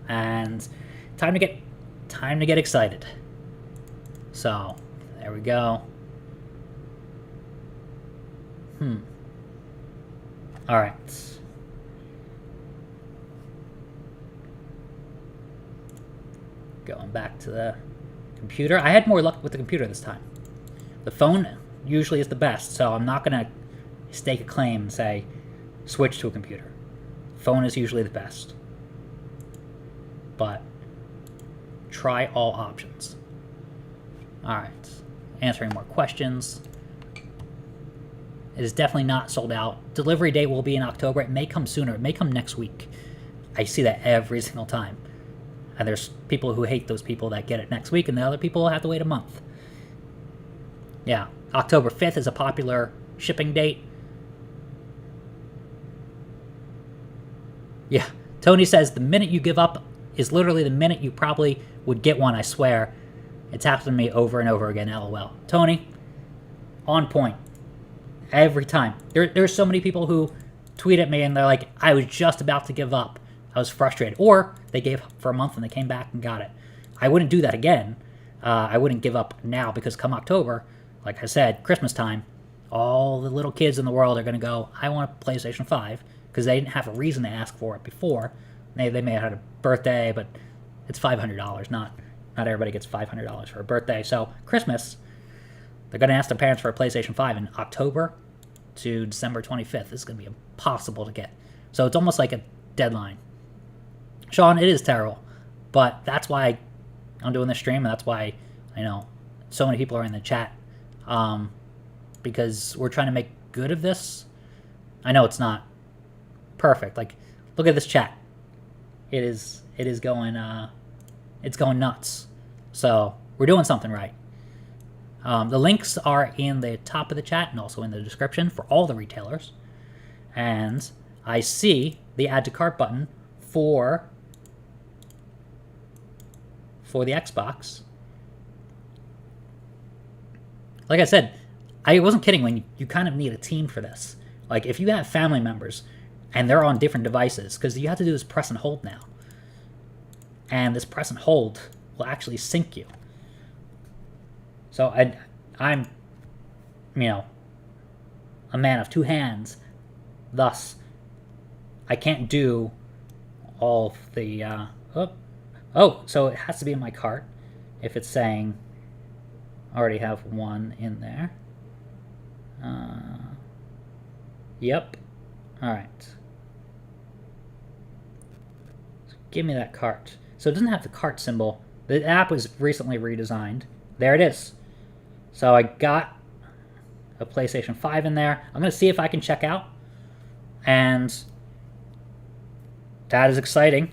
and time to get excited. So there we go. All right. Going back to the computer. I had more luck with the computer this time. The phone usually is the best, so I'm not going to stake a claim and say switch to a computer. Phone is usually the best. But try all options. All right. Answering more questions. It is definitely not sold out. Delivery date will be in October. It may come sooner. It may come next week. I see that every single time. And there's people who hate those people that get it next week, and the other people have to wait a month. Yeah, October 5th is a popular shipping date. Yeah, Tony says the minute you give up is literally the minute you probably would get one, I swear. It's happened to me over and over again, LOL. Tony, on point. Every time. There's so many people who tweet at me and they're like, I was just about to give up. I was frustrated. Or they gave up for a month and they came back and got it. I wouldn't do that again. I wouldn't give up now, because come October, like I said, Christmas time, all the little kids in the world are going to go, I want a PlayStation 5, because they didn't have a reason to ask for it before. They may have had a birthday, but it's $500. Not everybody gets $500 for a birthday. So Christmas, they're going to ask their parents for a PlayStation 5 in October to December 25th. This is going to be impossible to get. So it's almost like a deadline. Sean, it is terrible. But that's why I'm doing this stream, and that's why I know so many people are in the chat. Because we're trying to make good of this. I know it's not perfect. Like, look at this chat. It is going it's going nuts. So we're doing something right. The links are in the top of the chat and also in the description for all the retailers. And I see the add to cart button for the Xbox. Like I said, I wasn't kidding when you kind of need a team for this. Like, if you have family members and they're on different devices, because you have to do this press and hold now. And this press and hold will actually sync you. So I'm, a man of two hands. Thus, I can't do all of the, so it has to be in my cart. If it's saying, I already have one in there. Yep. Alright. So give me that cart. So it doesn't have the cart symbol. The app was recently redesigned. There it is. So I got a PlayStation 5 in there. I'm going to see if I can check out. And that is exciting.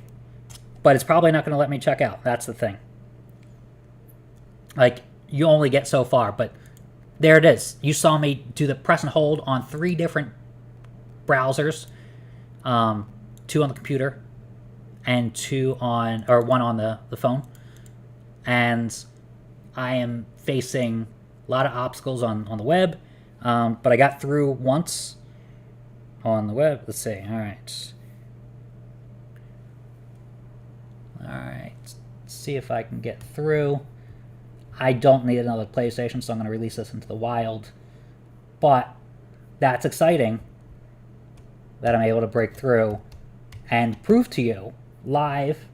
But it's probably not going to let me check out. That's the thing. Like, you only get so far, but there it is. You saw me do the press and hold on 3 different browsers, 2 on the computer, and 1 on the phone. And I am facing a lot of obstacles on the web, but I got through once on the web. Let's see. All right. Let's see if I can get through. I don't need another PlayStation, so I'm going to release this into the wild. But that's exciting that I'm able to break through and prove to you live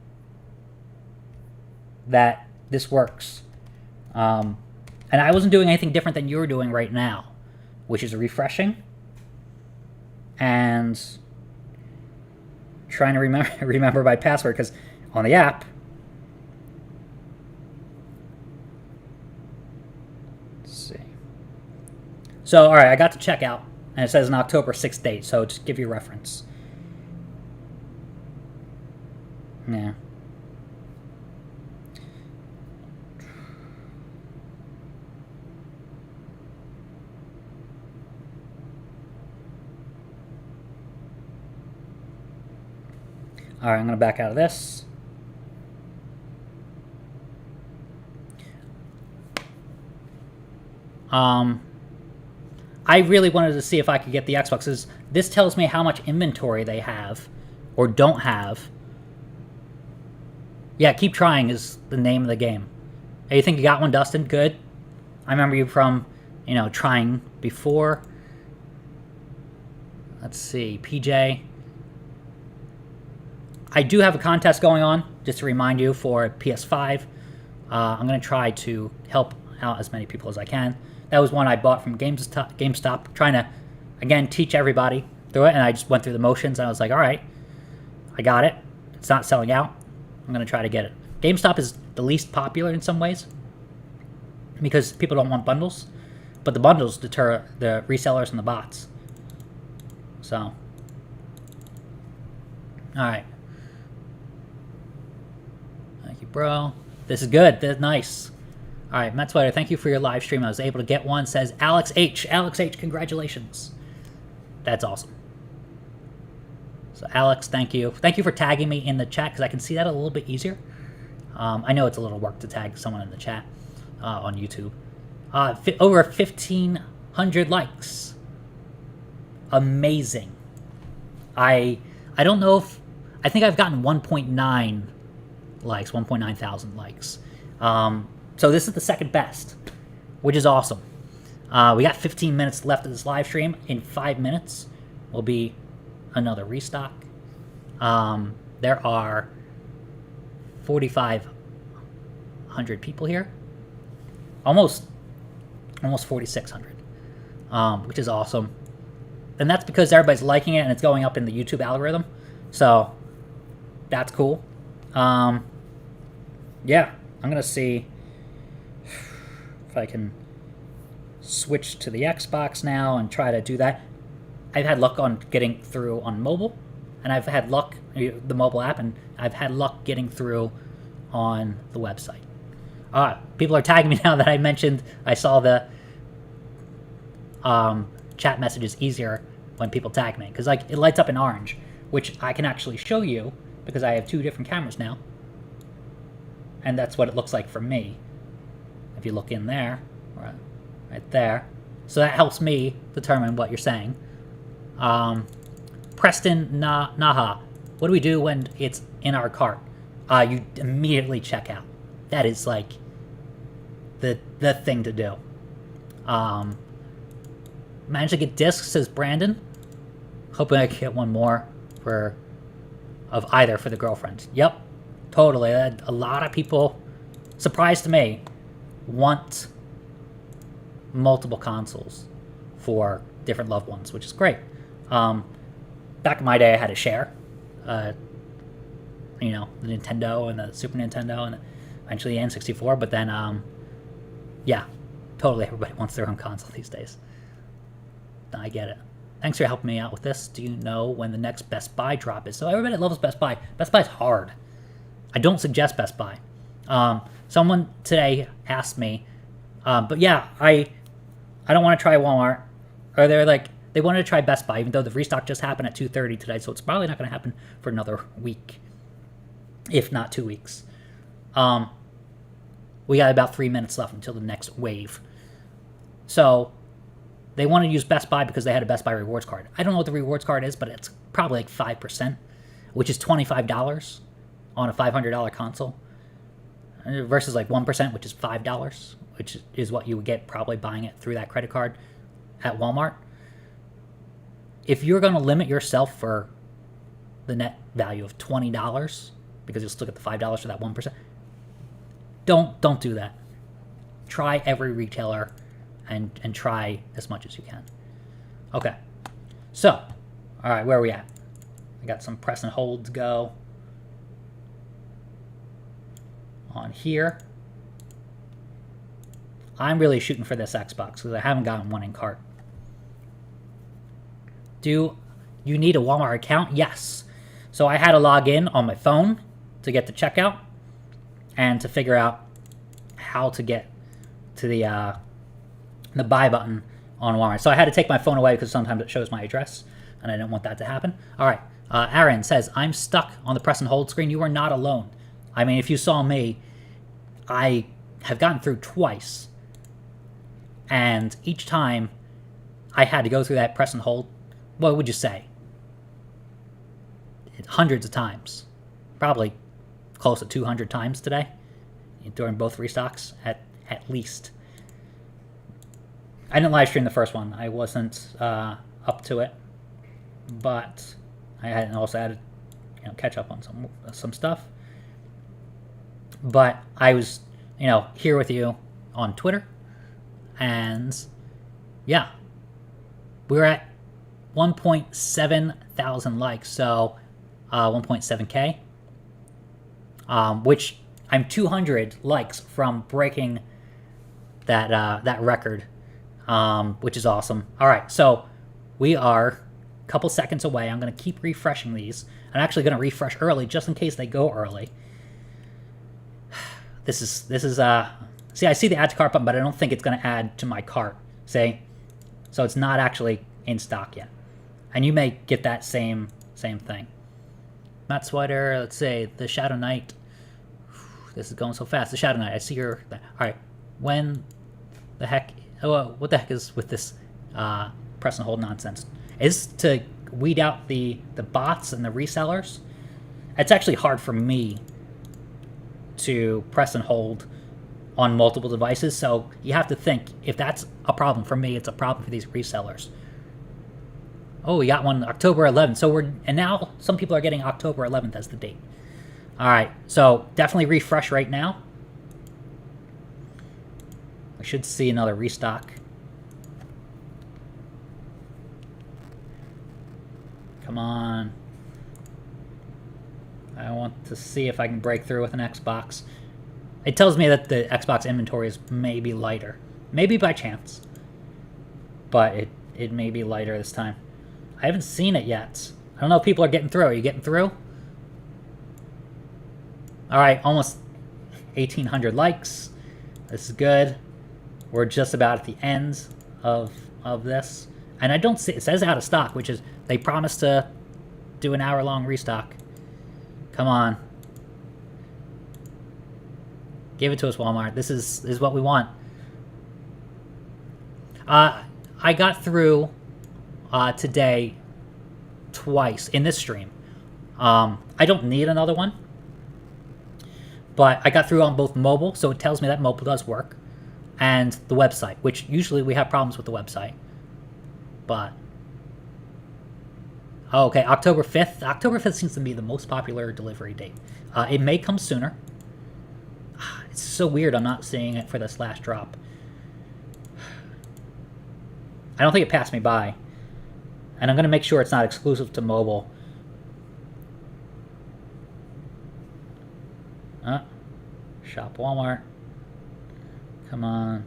that this works. And I wasn't doing anything different than you're doing right now, which is refreshing and trying to remember my password, because on the app, so, all right, I got to checkout, and it says an October 6th date, so just give you a reference. Yeah. All right, I'm going to back out of this. I really wanted to see if I could get the Xboxes. This tells me how much inventory they have or don't have. Yeah, keep trying is the name of the game. Hey, you think you got one, Dustin? Good. I remember you from, trying before. Let's see, PJ. I do have a contest going on, just to remind you, for PS5. I'm going to try to help out as many people as I can. That was one I bought from GameStop, trying to, again, teach everybody through it, and I just went through the motions, and I was like, all right, I got it. It's not selling out. I'm going to try to get it. GameStop is the least popular in some ways because people don't want bundles, but the bundles deter the resellers and the bots. So, all right. Thank you, bro. This is good. This is nice. All right, Matt Sweater, thank you for your live stream. I was able to get one. Says Alex H. Alex H, congratulations. That's awesome. So, Alex, thank you. Thank you for tagging me in the chat, because I can see that a little bit easier. I know it's a little work to tag someone in the chat on YouTube. Over 1,500 likes. Amazing. I don't know if... I think I've gotten 1.9 likes, 1.9 thousand likes. So this is the second best, which is awesome. We got 15 minutes left of this live stream. In 5 minutes will be another restock. There are 4,500 people here. Almost 4,600, which is awesome. And that's because everybody's liking it and it's going up in the YouTube algorithm. So that's cool. Yeah, I'm going to see if I can switch to the Xbox now and try to do that. I've had luck on getting through on mobile, and I've had luck, the mobile app, and I've had luck getting through on the website. People are tagging me now that I mentioned I saw the chat messages easier when people tag me, because like it lights up in orange, which I can actually show you because I have 2 different cameras now, and that's what it looks like for me. If you look in there, right there, so that helps me determine what you're saying. Preston Naha, what do we do when it's in our cart? You immediately check out. That is like the thing to do. Managed to get discs, says Brandon. Hoping I can get one more of either for the girlfriend. Yep, totally. A lot of people, surprised to me, want multiple consoles for different loved ones, which is great. Back in my day, I had to share, the Nintendo and the Super Nintendo and eventually the N64. But then, yeah, totally everybody wants their own console these days. I get it. Thanks for helping me out with this. Do you know when the next Best Buy drop is? So everybody loves Best Buy. Best Buy's hard. I don't suggest Best Buy. Someone today asked me, but yeah, I don't want to try Walmart. Or they wanted to try Best Buy, even though the restock just happened at 2:30 today, so it's probably not going to happen for another week, if not 2 weeks. We got about 3 minutes left until the next wave. So they want to use Best Buy because they had a Best Buy rewards card. I don't know what the rewards card is, but it's probably like 5%, which is $25 on a $500 console, versus like 1%, which is $5, which is what you would get probably buying it through that credit card at Walmart. If you're going to limit yourself for the net value of $20, because you'll still get the $5 for that 1%, don't do that. Try every retailer and try as much as you can. Okay. So, all right, where are we at? I got some press and hold to go on here. I'm really shooting for this Xbox because I haven't gotten one in cart. Do you need a Walmart account? Yes. So I had to log in on my phone to get to checkout and to figure out how to get to the buy button on Walmart. So I had to take my phone away because sometimes it shows my address, and I didn't want that to happen. All right. Aaron says, I'm stuck on the press and hold screen. You are not alone. I mean, if you saw me, I have gotten through twice, and each time I had to go through that press and hold, what would you say? Hundreds of times. Probably close to 200 times today during both restocks, at least. I didn't live stream the first one. I wasn't up to it, but I had also had to catch up on some stuff. But I was here with you on Twitter, and yeah, we're at 1.7 thousand likes, so 1.7K, which I'm 200 likes from breaking that record, which is awesome. All right, so we are a couple seconds away. I'm going to keep refreshing these. I'm actually going to refresh early just in case they go early. This is see, I see the add to cart button, but I don't think it's going to add to my cart. See? So it's not actually in stock yet. And you may get that same thing. Matt Sweater, let's say the Shadow Knight. This is going so fast. The Shadow Knight, I see your... All right, when the heck... what the heck is with this press and hold nonsense? Is to weed out the bots and the resellers. It's actually hard for me to press and hold on multiple devices. So you have to think, if that's a problem for me, it's a problem for these resellers. Oh, we got one October 11th. And now some people are getting October 11th as the date. All right, so definitely refresh right now. We should see another restock. Come on. I want to see if I can break through with an Xbox. It tells me that the Xbox inventory is maybe lighter. Maybe by chance. But it may be lighter this time. I haven't seen it yet. I don't know if people are getting through. Are you getting through? Alright, almost 1,800 likes. This is good. We're just about at the end of this. And I don't see... It says out of stock, which is... They promised to do an hour-long restock. Come on. Give it to us, Walmart. This is what we want. I got through today twice in this stream. I don't need another one. But I got through on both mobile, so it tells me that mobile does work. And the website, which usually we have problems with the website. But... Oh, okay, October 5th. October 5th seems to be the most popular delivery date. It may come sooner. It's so weird I'm not seeing it for this last drop. I don't think it passed me by. And I'm going to make sure it's not exclusive to mobile. Shop Walmart. Come on.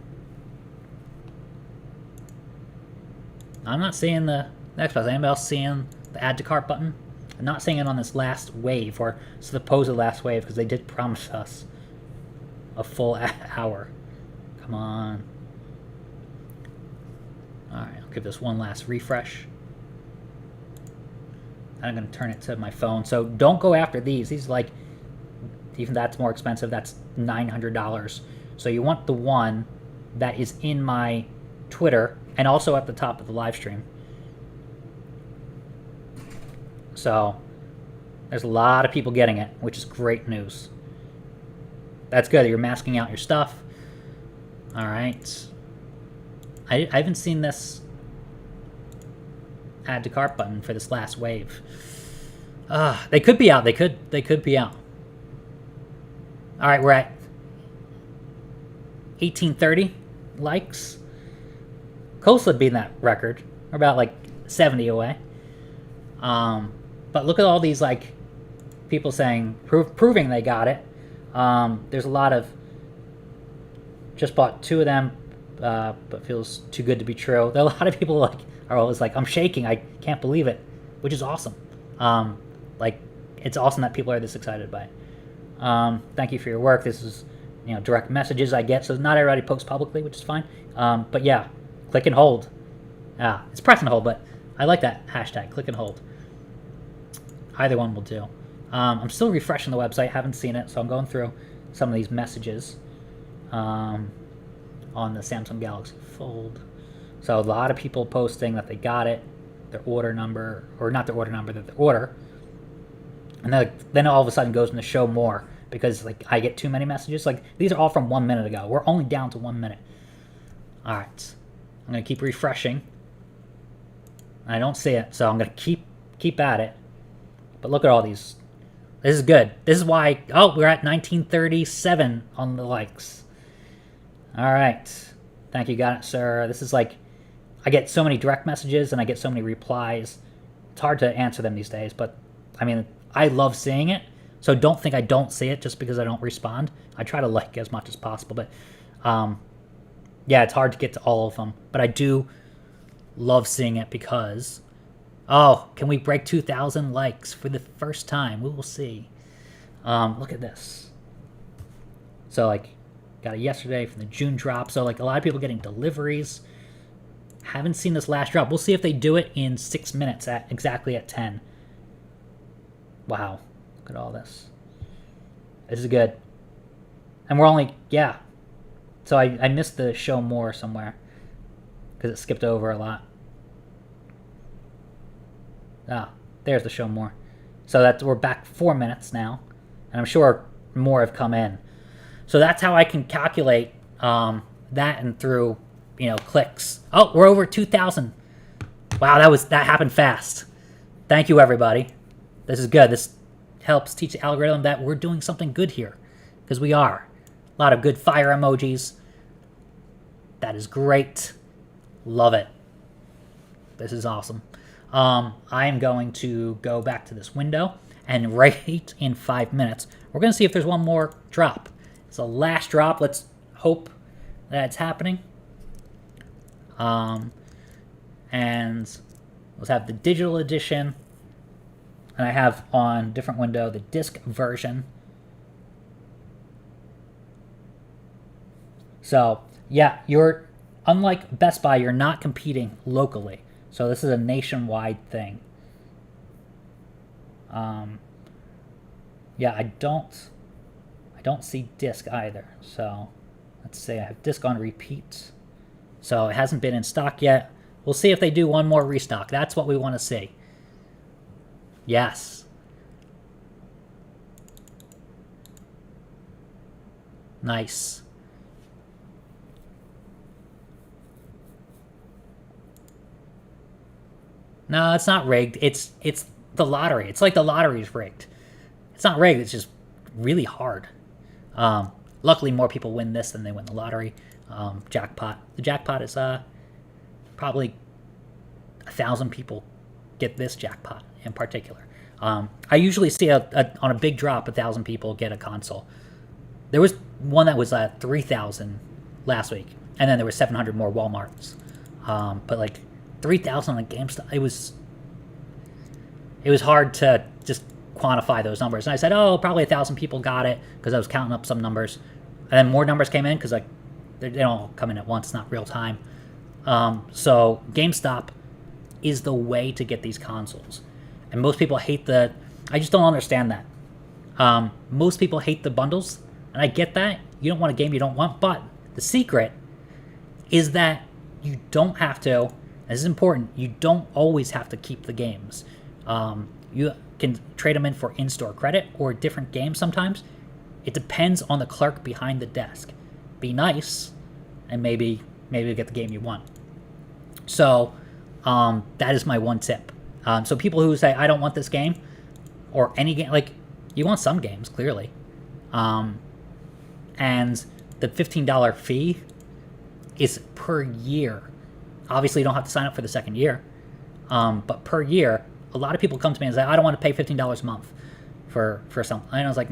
I'm not seeing the Xbox. Anybody else seeing the add to cart button? I'm not seeing it on this last wave, or supposed last wave, because they did promise us a full hour. Come on. Alright, I'll give this one last refresh. I'm going to turn it to my phone. So don't go after these. These are like, even that's more expensive. That's $900. So you want the one that is in my Twitter and also at the top of the live stream. So there's a lot of people getting it, which is great news. That's good. You're masking out your stuff. All right. I haven't seen this add to cart button for this last wave. They could be out. They could be out. All right, we're at 1830 likes. Close to beating that record. We're about like 70 away. But look at all these like people saying proving they got it. There's a lot of just bought 2 of them, but feels too good to be true. There are a lot of people like are always like, I'm shaking, I can't believe it, which is awesome. Like it's awesome that people are this excited by it. Thank you for your work. This is direct messages I get, so not everybody posts publicly, which is fine. But yeah, click and hold. It's press and hold, but I like that hashtag, click and hold. Either one will do. I'm still refreshing the website, haven't seen it, so I'm going through some of these messages on the Samsung Galaxy Fold. So a lot of people posting that they got it, their order number, or not their order number, their order. And then all of a sudden goes into show more because like I get too many messages. Like these are all from 1 minute ago. We're only down to 1 minute. All right, I'm gonna keep refreshing. I don't see it, so I'm gonna keep at it. But look at all these. This is good. This is why. Oh, we're at 1937 on the likes. All right, thank you, got it, sir. This is like, I get so many direct messages and I get so many replies. It's hard to answer them these days, but I mean, I love seeing it. So don't think I don't see it just because I don't respond. I try to like as much as possible, but yeah, it's hard to get to all of them. But I do love seeing it because, oh, can we break 2,000 likes for the first time? We will see. Look at this. So like, got it yesterday from the June drop. So like a lot of people getting deliveries. Haven't seen this last drop. We'll see if they do it in 6 minutes exactly at 10. Wow. Look at all this. This is good. And we're only, yeah. So I missed the show more somewhere because it skipped over a lot. There's the show more. So we're back 4 minutes now. And I'm sure more have come in. So that's how I can calculate that and through, clicks. Oh, we're over 2,000. Wow, that happened fast. Thank you, everybody. This is good. This helps teach the algorithm that we're doing something good here, because we are. A lot of good fire emojis. That is great. Love it. This is awesome. I am going to go back to this window, and right in 5 minutes, we're going to see if there's one more drop. It's the last drop. Let's hope that it's happening. And let's have the digital edition, and I have on different window the disc version. So yeah, you're unlike Best Buy, you're not competing locally. So this is a nationwide thing. Yeah, I don't see disc either. So let's say I have disc on repeat. So it hasn't been in stock yet. We'll see if they do one more restock. That's what we want to see. Yes. Nice. No, it's not rigged. It's the lottery. It's like the lottery's rigged. It's not rigged. It's just really hard. Luckily, more people win this than they win the lottery. Jackpot. The jackpot is probably 1,000 people get this jackpot in particular. I usually see on a big drop 1,000 people get a console. There was one that was 3,000 last week, and then there were 700 more Walmarts. But like 3,000 on GameStop, it was hard to just quantify those numbers. And I said, oh, probably 1,000 people got it, because I was counting up some numbers, and then more numbers came in because like they don't all come in at once, not real time. So GameStop is the way to get these consoles, and most people hate I just don't understand that. Most people hate the bundles, and I get that. You don't want a game you don't want, but the secret is that you don't have to. This is important. You don't always have to keep the games. You can trade them in for in-store credit or different games sometimes. It depends on the clerk behind the desk. Be nice, and maybe you get the game you want. So that is my one tip. So people who say, I don't want this game, or any game, like, you want some games, clearly. And the $15 fee is per year. Obviously, you don't have to sign up for the second year. But per year, a lot of people come to me and say, I don't want to pay $15 a month for something. And I was like,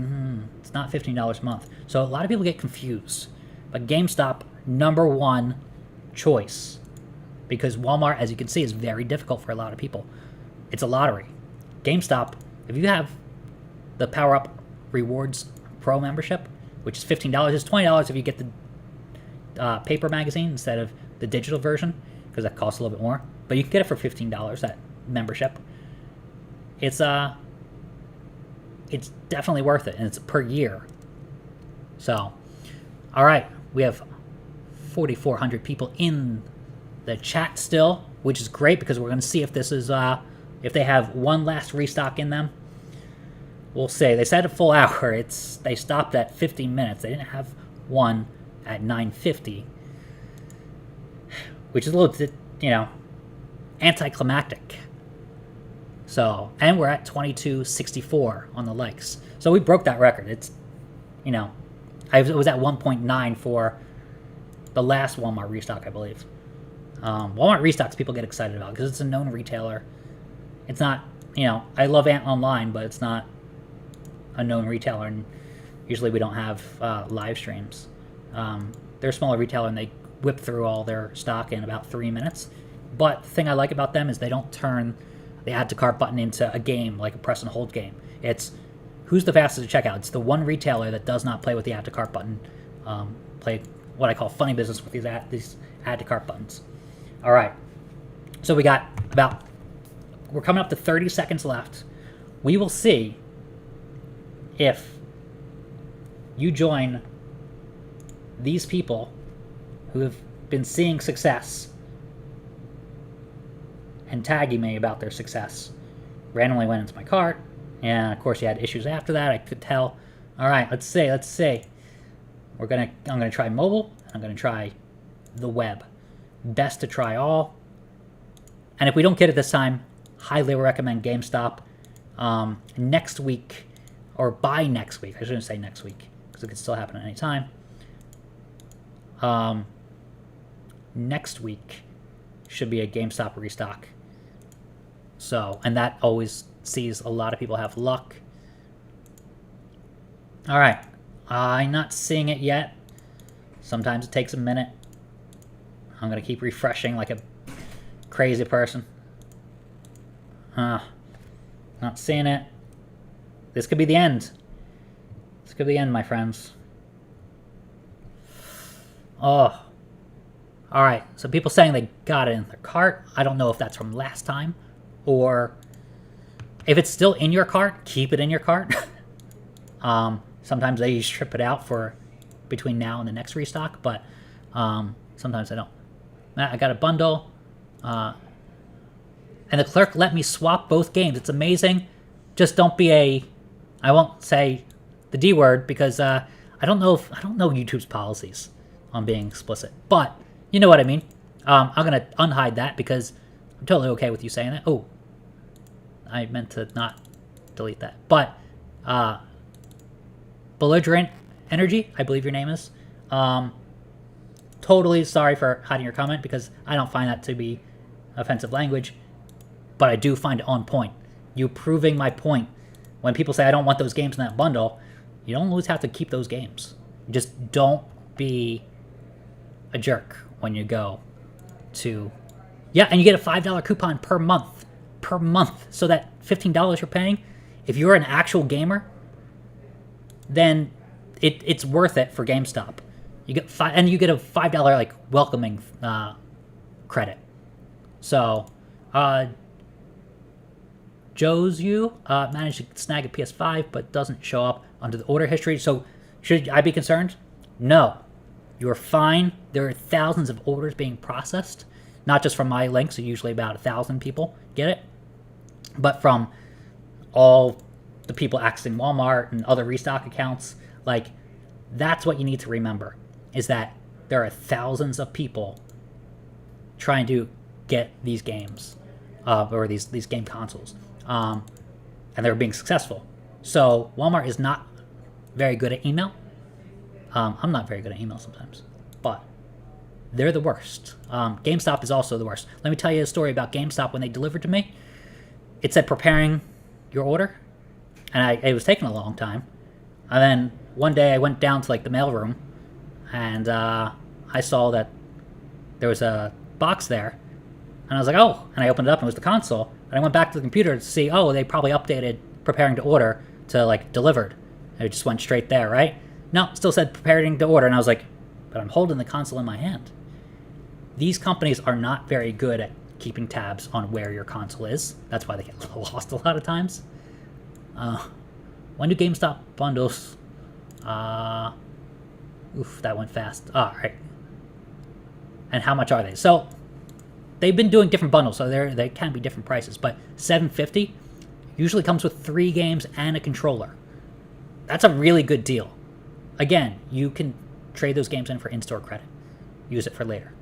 it's not $15 a month. So a lot of people get confused. But GameStop, #1 choice. Because Walmart, as you can see, is very difficult for a lot of people. It's a lottery. GameStop, if you have the Power Up Rewards Pro membership, which is $15, it's $20 if you get the paper magazine instead of the digital version, because that costs a little bit more. But you can get it for $15, that membership. It's definitely worth it, and it's per year. So, all right, we have 4,400 people in the chat still, which is great, because we're going to see if this is if they have one last restock in them. We'll see. They said a full hour. They stopped at 50 minutes. They didn't have one at 9:50, which is a little bit, anticlimactic. So, and we're at 2264 on the likes. So we broke that record. It's, it was at 1.9 for the last Walmart restock, I believe. Walmart restocks people get excited about because it's a known retailer. It's not, I love Ant Online, but it's not a known retailer, and usually we don't have live streams. They're a smaller retailer, and they whip through all their stock in about 3 minutes. But the thing I like about them is they don't turn the add to cart button into a game, like a press and hold game. It's who's the fastest to checkout. It's the one retailer that does not play with the add to cart button, play what I call funny business with these add to cart buttons. All right, so we're coming up to 30 seconds left. We will see if you join these people who have been seeing success and tagging me about their success. Randomly went into my cart, and of course you had issues after that, I could tell. All right, let's see. I'm gonna try mobile, and I'm gonna try the web. Best to try all. And if we don't get it this time, highly recommend GameStop. Next week, or by next week, I shouldn't say next week, because it could still happen at any time. Next week should be a GameStop restock. So, and that always sees a lot of people have luck. All right, I'm not seeing it yet. Sometimes it takes a minute. I'm gonna keep refreshing like a crazy person. Not seeing it. This could be the end. This could be the end, my friends. Oh. Alright, so people saying they got it in their cart. I don't know if that's from last time, or if it's still in your cart, keep it in your cart. Sometimes they strip it out for between now and the next restock, but sometimes they don't. I got a bundle, and the clerk let me swap both games. It's amazing. Just don't be I won't say the D word, because I don't know YouTube's policies on being explicit, but you know what I mean. I'm gonna unhide that because I'm totally okay with you saying that. Oh, I meant to not delete that. But Belligerent Energy, I believe your name is. Totally sorry for hiding your comment, because I don't find that to be offensive language, but I do find it on point. You proving my point. When people say I don't want those games in that bundle, you don't always have to keep those games. Just don't be a jerk when you go to... Yeah, and you get a $5 coupon per month. Per month. So that $15 you're paying, if you're an actual gamer, then it's worth it for GameStop. You get and you get a $5 like welcoming credit. So, Josu managed to snag a PS5, but doesn't show up under the order history. So, should I be concerned? No, you're fine. There are thousands of orders being processed, not just from my links. Usually about 1,000 people get it, but from all the people accessing Walmart and other restock accounts. Like, that's what you need to remember, is that there are thousands of people trying to get these games, or these game consoles, and they're being successful. So Walmart is not very good at email. I'm not very good at email sometimes, but they're the worst. GameStop is also the worst. Let me tell you a story about GameStop. When they delivered to me, it said preparing your order, and it was taking a long time. And then one day I went down to like the mailroom, and I saw that there was a box there, and I was like, oh, and I opened it up and it was the console, and I went back to the computer to see, oh, they probably updated preparing to order to like delivered, and it just went straight there, right? No, still said preparing to order, and I was like, but I'm holding the console in my hand. These companies are not very good at keeping tabs on where your console is. That's why they get lost a lot of times. When do GameStop bundles? Oof, that went fast. All right. And how much are they? So they've been doing different bundles, so they can be different prices. But $750 usually comes with 3 games and a controller. That's a really good deal. Again, you can trade those games in for in-store credit. Use it for later.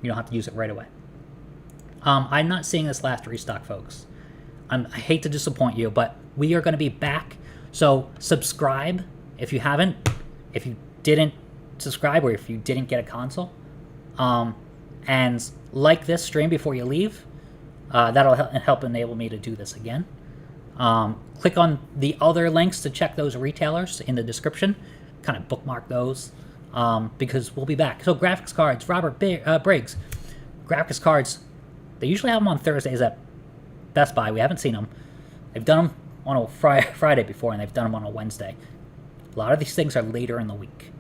You don't have to use it right away. I'm not seeing this last restock, folks. I hate to disappoint you, but we are going to be back. So subscribe if you haven't. If you didn't subscribe, or if you didn't get a console, and like this stream before you leave. That'll help enable me to do this again. Click on the other links to check those retailers in the description. Kind of bookmark those, because we'll be back. So graphics cards, Robert Briggs. Graphics cards, they usually have them on Thursdays at Best Buy. We haven't seen them. They've done them on a Friday before, and they've done them on a Wednesday. A lot of these things are later in the week.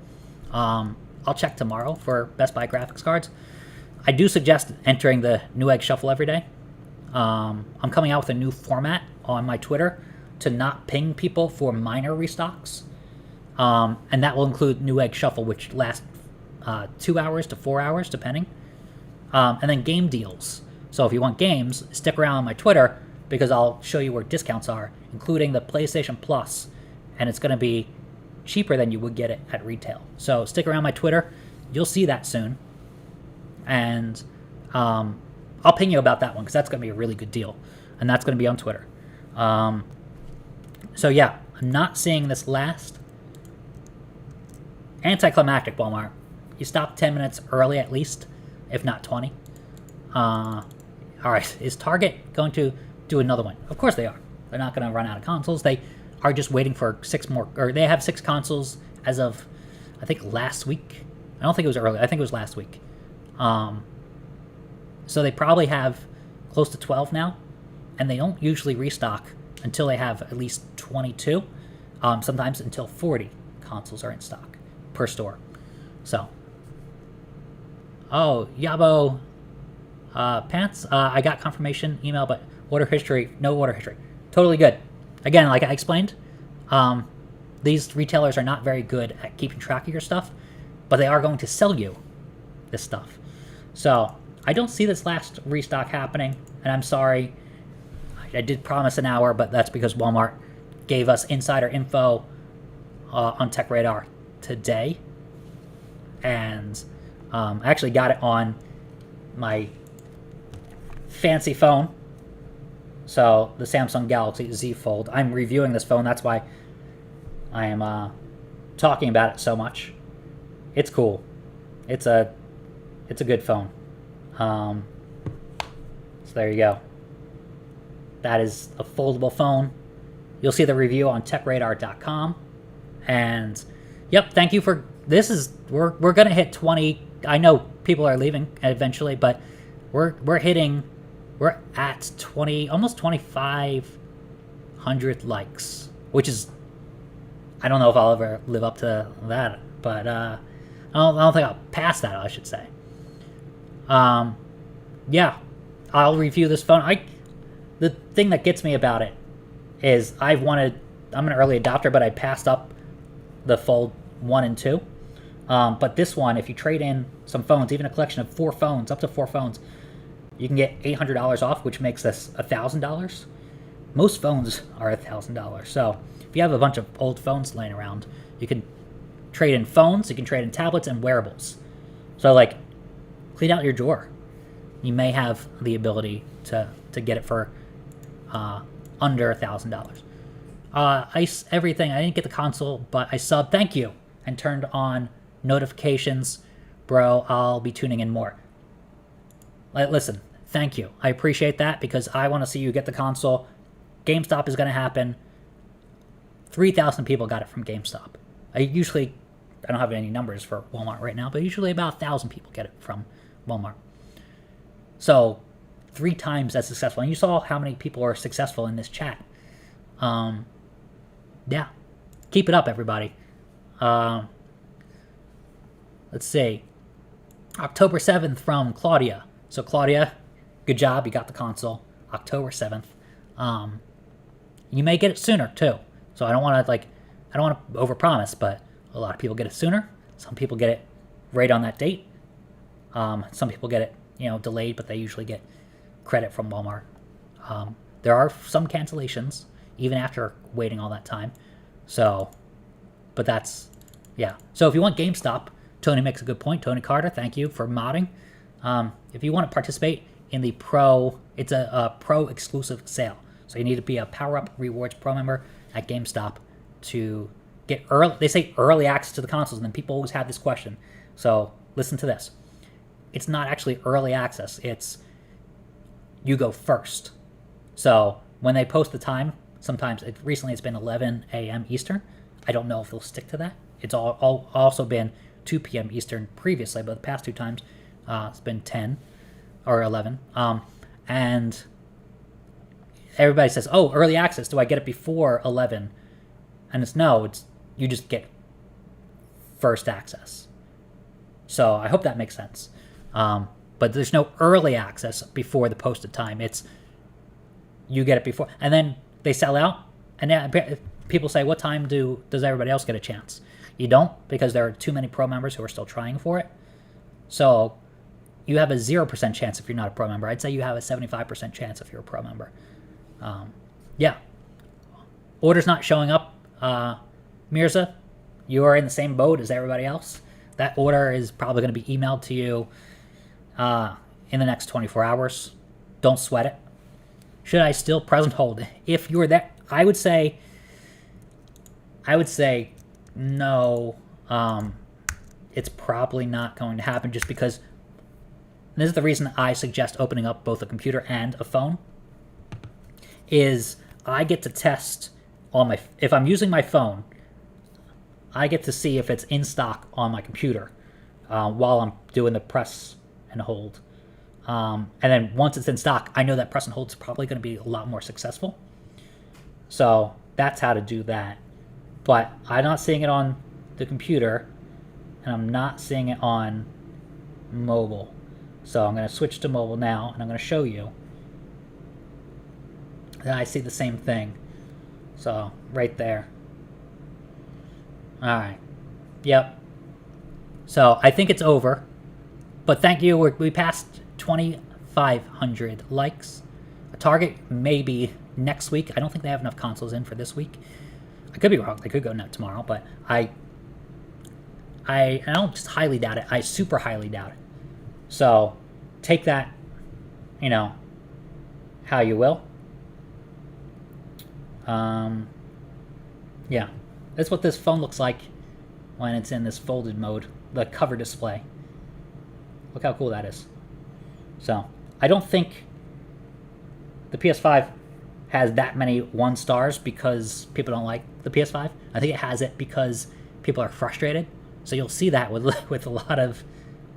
I'll check tomorrow for Best Buy graphics cards. I do suggest entering the Newegg Shuffle every day. I'm coming out with a new format on my Twitter to not ping people for minor restocks. And that will include Newegg Shuffle, which lasts 2 hours to 4 hours, depending. And then game deals. So if you want games, stick around on my Twitter, because I'll show you where discounts are, including the PlayStation Plus. And it's going to be cheaper than you would get it at retail. So stick around my Twitter. You'll see that soon. And I'll ping you about that one because that's going to be a really good deal. And that's going to be on Twitter. So yeah, I'm not seeing this last. Anticlimactic, Walmart. You stopped 10 minutes early at least, if not 20. All right, is Target going to do another one? Of course they are. They're not going to run out of consoles. They are just waiting for 6 more, or they have 6 consoles as of, I think, last week. I don't think it was early. I think it was last week. So they probably have close to 12 now, and they don't usually restock until they have at least 22, sometimes until 40 consoles are in stock per store. So, oh, Yabo pants, I got confirmation email, but order history, no order history. Totally good. Again, like I explained, these retailers are not very good at keeping track of your stuff, but they are going to sell you this stuff. So I don't see this last restock happening, and I'm sorry. I did promise an hour, but that's because Walmart gave us insider info on Tech Radar today, and I actually got it on my fancy phone. So the Samsung Galaxy Z Fold. I'm reviewing this phone. That's why I am talking about it so much. It's cool. It's a good phone. So there you go. That is a foldable phone. You'll see the review on techradar.com. And yep, thank you for this. We're gonna hit 20. I know people are leaving eventually, but we're at 20, almost 2,500 likes, which is, I don't know if I'll ever live up to that, but I don't think I'll pass that, I should say. Yeah, I'll review this phone. The thing that gets me about it is I'm an early adopter, but I passed up the Fold 1 and 2. But this one, if you trade in some phones, even a collection of 4 phones, up to 4 phones, you can get $800 off, which makes this $1,000. Most phones are $1,000. So if you have a bunch of old phones laying around, you can trade in phones, you can trade in tablets and wearables. So like, clean out your drawer. You may have the ability to get it for under $1,000. Ice everything. I didn't get the console, but I subbed. Thank you, and turned on notifications, bro. I'll be tuning in more. Listen, thank you. I appreciate that because I want to see you get the console. GameStop is going to happen. 3,000 people got it from GameStop. I don't have any numbers for Walmart right now, but usually about 1,000 people get it from Walmart. So 3 times as successful. And you saw how many people are successful in this chat. Yeah. Keep it up, everybody. Let's see. October 7th from Claudia. So Claudia, good job. You got the console. October 7th. You may get it sooner too. So I don't want to overpromise, but a lot of people get it sooner. Some people get it right on that date. Some people get it, delayed, but they usually get credit from Walmart. There are some cancellations even after waiting all that time. So, but that's, yeah. So if you want GameStop, Tony makes a good point. Tony Carter, thank you for modding. If you want to participate in the Pro, it's a Pro exclusive sale. So you need to be a Power Up Rewards Pro member at GameStop to get early. They say early access to the consoles, and then people always have this question. So listen to this. It's not actually early access. It's you go first. So when they post the time, sometimes recently it's been 11 a.m. Eastern. I don't know if they'll stick to that. It's also been 2 p.m. Eastern previously, but the past 2 times it's been 10 or 11. And everybody says, "Oh, early access. Do I get it before 11?" And it's no. It's you just get first access. So I hope that makes sense. But there's no early access before the posted time. It's you get it before, and then they sell out. And people say, "What time does everybody else get a chance?" You don't, because there are too many pro members who are still trying for it. So you have a 0% chance if you're not a pro member. I'd say you have a 75% chance if you're a pro member. Yeah. Orders not showing up. Mirza, you are in the same boat as everybody else, that order is probably going to be emailed to you in the next 24 hours. Don't sweat it. Should I still present hold? If you were there, I would say no. It's probably not going to happen, just because this is the reason I suggest opening up both a computer and a phone. Is I get to test on my, if I'm using my phone, I get to see if it's in stock on my computer while I'm doing the press and hold. And then once it's in stock, I know that press and hold is probably going to be a lot more successful. So that's how to do that. But I'm not seeing it on the computer, and I'm not seeing it on mobile. So I'm going to switch to mobile now, and I'm going to show you that I see the same thing. So right there. All right. Yep. So I think it's over. But thank you. We passed 2,500 likes. A target maybe next week. I don't think they have enough consoles in for this week. I could be wrong. They could go now tomorrow, but I don't just highly doubt it. I super highly doubt it. So take that, how you will. Yeah, that's what this phone looks like when it's in this folded mode, the cover display. Look how cool that is. So I don't think the PS5 has that many 1 stars because people don't like the PS5. I think it has it because people are frustrated. So you'll see that with a lot of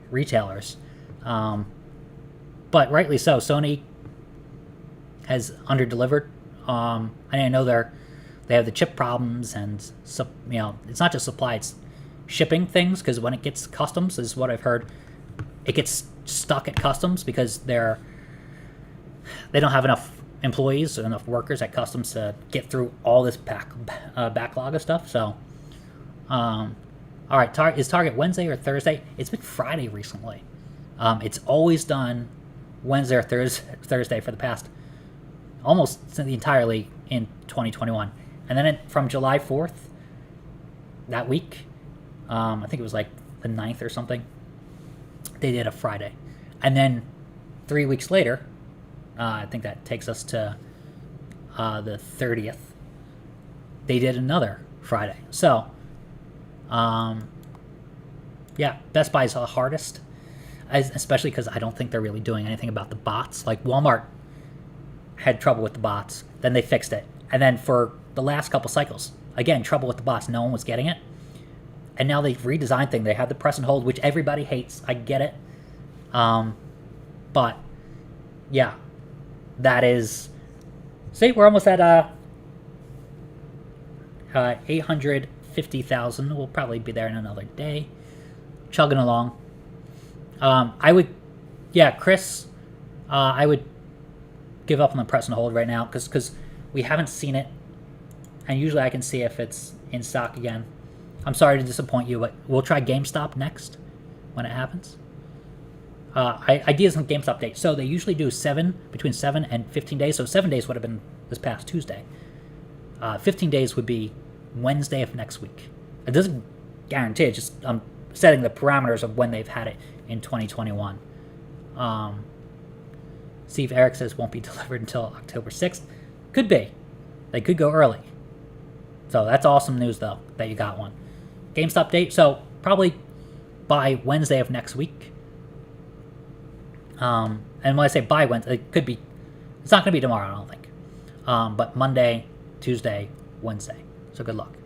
retailers. But rightly so. Sony has under-delivered. I didn't know they have the chip problems, and it's not just supply, it's shipping things, because when it gets customs, is what I've heard, it gets stuck at customs because they don't have enough employees or enough workers at customs to get through all this backlog of stuff. So, all right, is Target Wednesday or Thursday? It's been Friday recently. It's always done Wednesday or Thursday for the past almost entirely in 2021. And then from July 4th, that week, I think it was like the 9th or something, they did a Friday. And then 3 weeks later, I think that takes us to the 30th, they did another Friday. So, yeah, Best Buy is the hardest, especially because I don't think they're really doing anything about the bots. Like Walmart had trouble with the bots, then they fixed it. And then for the last couple cycles, again, trouble with the bots, no one was getting it. And now they've redesigned things. They have the press and hold, which everybody hates. I get it. But, yeah, that is... See, we're almost at 850,000. We'll probably be there in another day. Chugging along. Chris, I would give up on the press and hold right now because we haven't seen it. And usually I can see if it's in stock again. I'm sorry to disappoint you, but we'll try GameStop next when it happens. Ideas on GameStop date. So they usually do between 7 and 15 days. So 7 days would have been this past Tuesday. 15 days would be Wednesday of next week. It doesn't guarantee it, just I'm setting the parameters of when they've had it in 2021. Steve Eric says won't be delivered until October 6th. Could be. They could go early. So that's awesome news, though, that you got one. GameStop date, so probably by Wednesday of next week. And when I say by Wednesday, it could be, it's not going to be tomorrow, I don't think. But Monday, Tuesday, Wednesday. So good luck.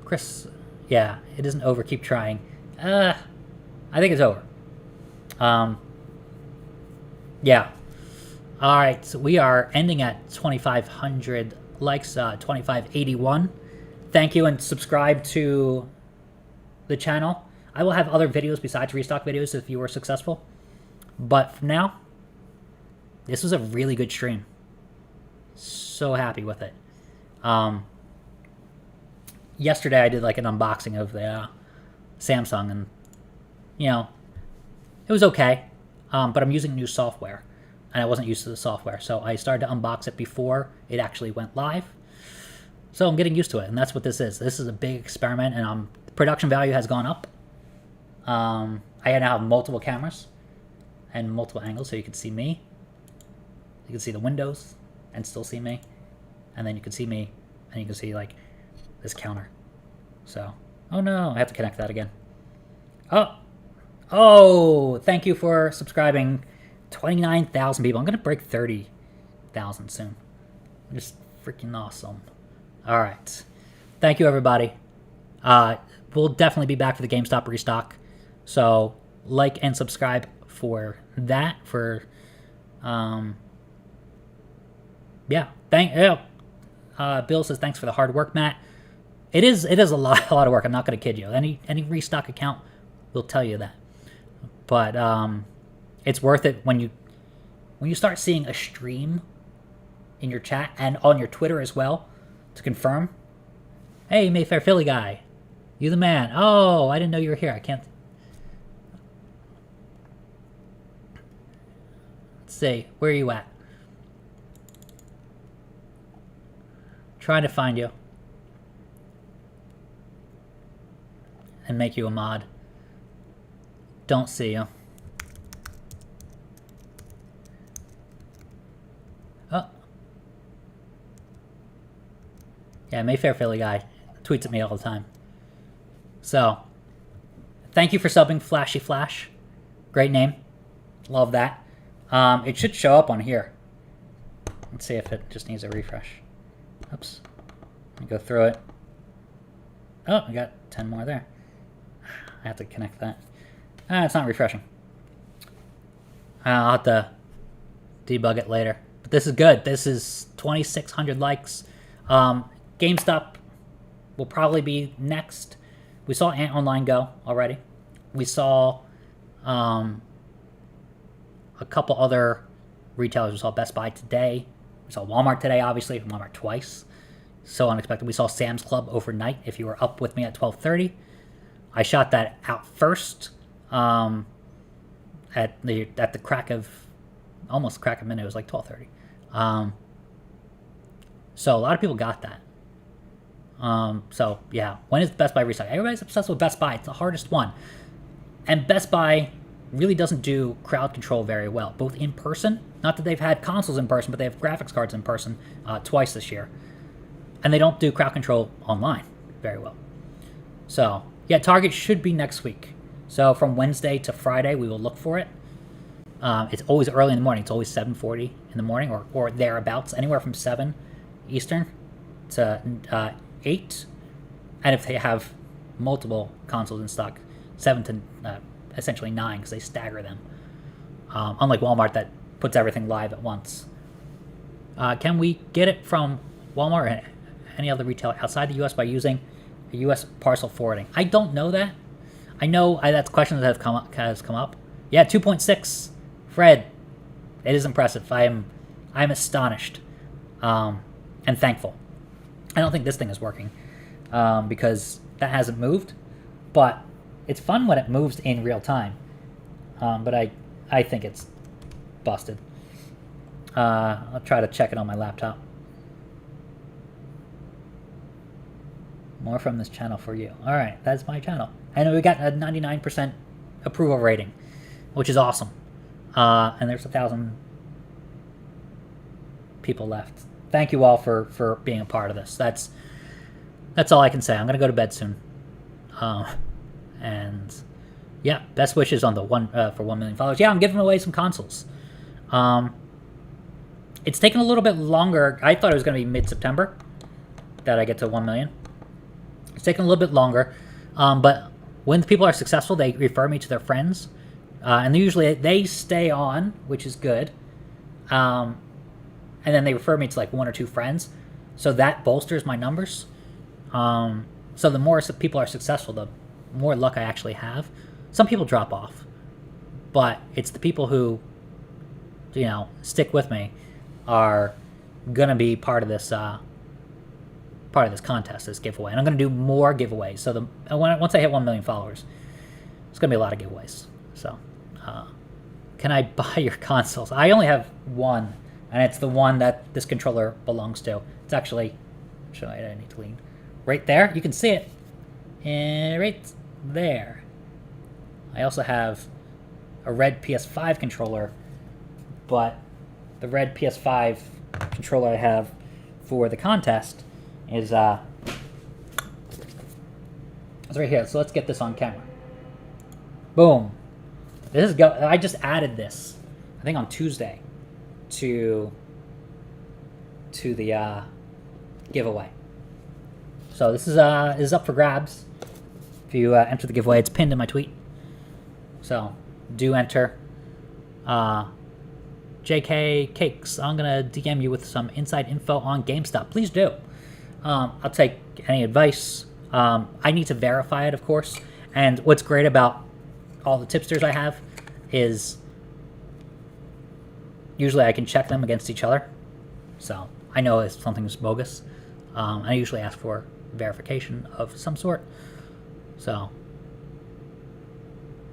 Chris, yeah, it isn't over. Keep trying. I think it's over. Yeah. All right, so we are ending at 2,500 likes, 2,581. Thank you, and subscribe to the channel. I will have other videos besides Restock videos if you were successful. But for now, this was a really good stream. So happy with it. Yesterday I did like an unboxing of the Samsung, and it was okay. But I'm using new software. and I wasn't used to the software. So I started to unbox it before it actually went live. So I'm getting used to it, and that's what this is. This is a big experiment, and the production value has gone up. I now have multiple cameras and multiple angles, so you can see me. You can see the windows and still see me. And then you can see me, and you can see, like, this counter. So, oh no, I have to connect that again. Oh, thank you for subscribing. 29,000 people. I'm going to break 30,000 soon. Just freaking awesome. All right. Thank you, everybody. We'll definitely be back for the GameStop restock. So, like and subscribe for that. Bill says, thanks for the hard work, Matt. It is a lot of work. I'm not going to kid you. Any restock account will tell you that. But it's worth it when you start seeing a stream in your chat and on your Twitter as well to confirm. Hey, Mayfair Philly guy, you the man. Oh, I didn't know you were here. I can't. Let's see. Where are you at? Trying to find you and make you a mod. Don't see you. Oh. Yeah, Mayfair Philly guy tweets at me all the time. So, thank you for subbing Flashy Flash. Great name. Love that. It should show up on here. Let's see if it just needs a refresh. Oops. Let me go through it. Oh, I got 10 more there. I have to connect that. It's not refreshing. I'll have to debug it later. But this is good. This is 2,600 likes. GameStop will probably be next. We saw Ant Online go already. We saw a couple other retailers. We saw Best Buy today. We saw Walmart today, obviously. Walmart twice. So unexpected. We saw Sam's Club overnight. If you were up with me at 12:30, I shot that out first. At the crack of midnight. It was like 12:30. So a lot of people got that. So yeah, when is Best Buy restock? Everybody's obsessed with Best Buy. It's the hardest one, and Best Buy really doesn't do crowd control very well, both in person. Not that they've had consoles in person, but they have graphics cards in person twice this year, and they don't do crowd control online very well. So yeah, Target should be next week. So from Wednesday to Friday, we will look for it. It's always early in the morning. It's always 7:40 in the morning or thereabouts, anywhere from 7 Eastern to 8. And if they have multiple consoles in stock, 7 to essentially 9, because they stagger them. Unlike Walmart that puts everything live at once. Can we get it from Walmart or any other retailer outside the U.S. by using a U.S. parcel forwarding? I don't know that. I know that's a question that has come up. Yeah, 2.6, Fred. It is impressive. I'm astonished, and thankful. I don't think this thing is working because that hasn't moved, but it's fun when it moves in real time. But I think it's busted. I'll try to check it on my laptop. More from this channel for you. All right, that's my channel. And we got a 99% approval rating, which is awesome. And there's 1,000 people left. Thank you all for being a part of this. That's all I can say. I'm gonna go to bed soon. And yeah, best wishes on the for 1 million followers. Yeah, I'm giving away some consoles. It's taken a little bit longer. I thought it was gonna be mid-September that I get to 1 million. It's taken a little bit longer, but when people are successful, they refer me to their friends, and usually they stay on, which is good. And then they refer me to like 1 or 2 friends, so that bolsters my numbers. So the more people are successful, the more luck I actually have. Some people drop off, but it's the people who, stick with me, are gonna be part of this contest, this giveaway. And I'm gonna do more giveaways. So once I hit 1 million followers, it's gonna be a lot of giveaways. So can I buy your consoles? I only have one, and it's the one that this controller belongs to. It's actually, I need to lean right there. You can see it, and right there. I also have a red PS5 controller, but the red PS5 controller I have for the contest is it's right here. So let's get this on camera. Boom. This is I just added this, I think on Tuesday, to the giveaway. So this is up for grabs. If you enter the giveaway, it's pinned in my tweet. So do enter. JK Cakes, I'm gonna DM you with some inside info on GameStop. Please do. I'll take any advice. I need to verify it, of course. And what's great about all the tipsters I have is usually I can check them against each other. So I know if something's bogus. I usually ask for verification of some sort. So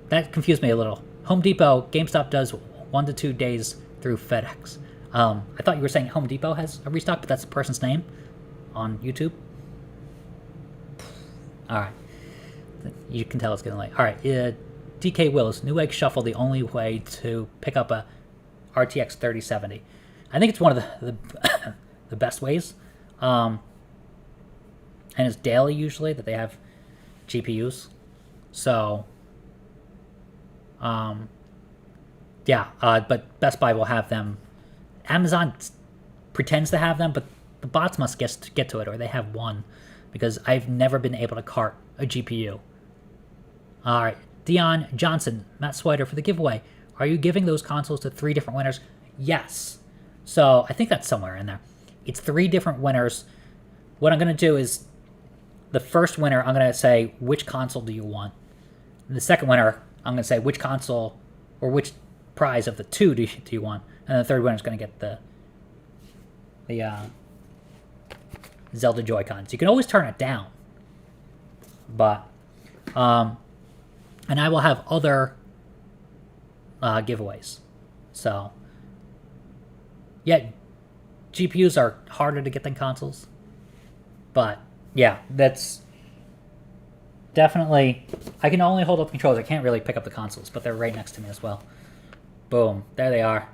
that confused me a little. Home Depot, GameStop does 1 to 2 days through FedEx. I thought you were saying Home Depot has a restock, but that's the person's name on YouTube. All right. You can tell it's getting late. All right. DK Willis, Newegg Shuffle, the only way to pick up a RTX 3070. I think it's one of the best ways. And it's daily usually that they have GPUs. So, yeah, but Best Buy will have them. Amazon pretends to have them, but the bots must get to it, or they have one, because I've never been able to cart a GPU. All right, Dion Johnson, Matt Swider for the giveaway. Are you giving those consoles to 3 different winners? Yes. So I think that's somewhere in there. It's 3 different winners. What I'm going to do is the first winner, I'm going to say, which console do you want? And the second winner, I'm going to say, which console or which prize of the 2 do you want? And the third winner is going to get the Zelda Joy-Cons. You can always turn it down. But, and I will have other giveaways. So, yeah, GPUs are harder to get than consoles. But, yeah, that's definitely... I can only hold up the controllers. I can't really pick up the consoles, but they're right next to me as well. Boom. There they are.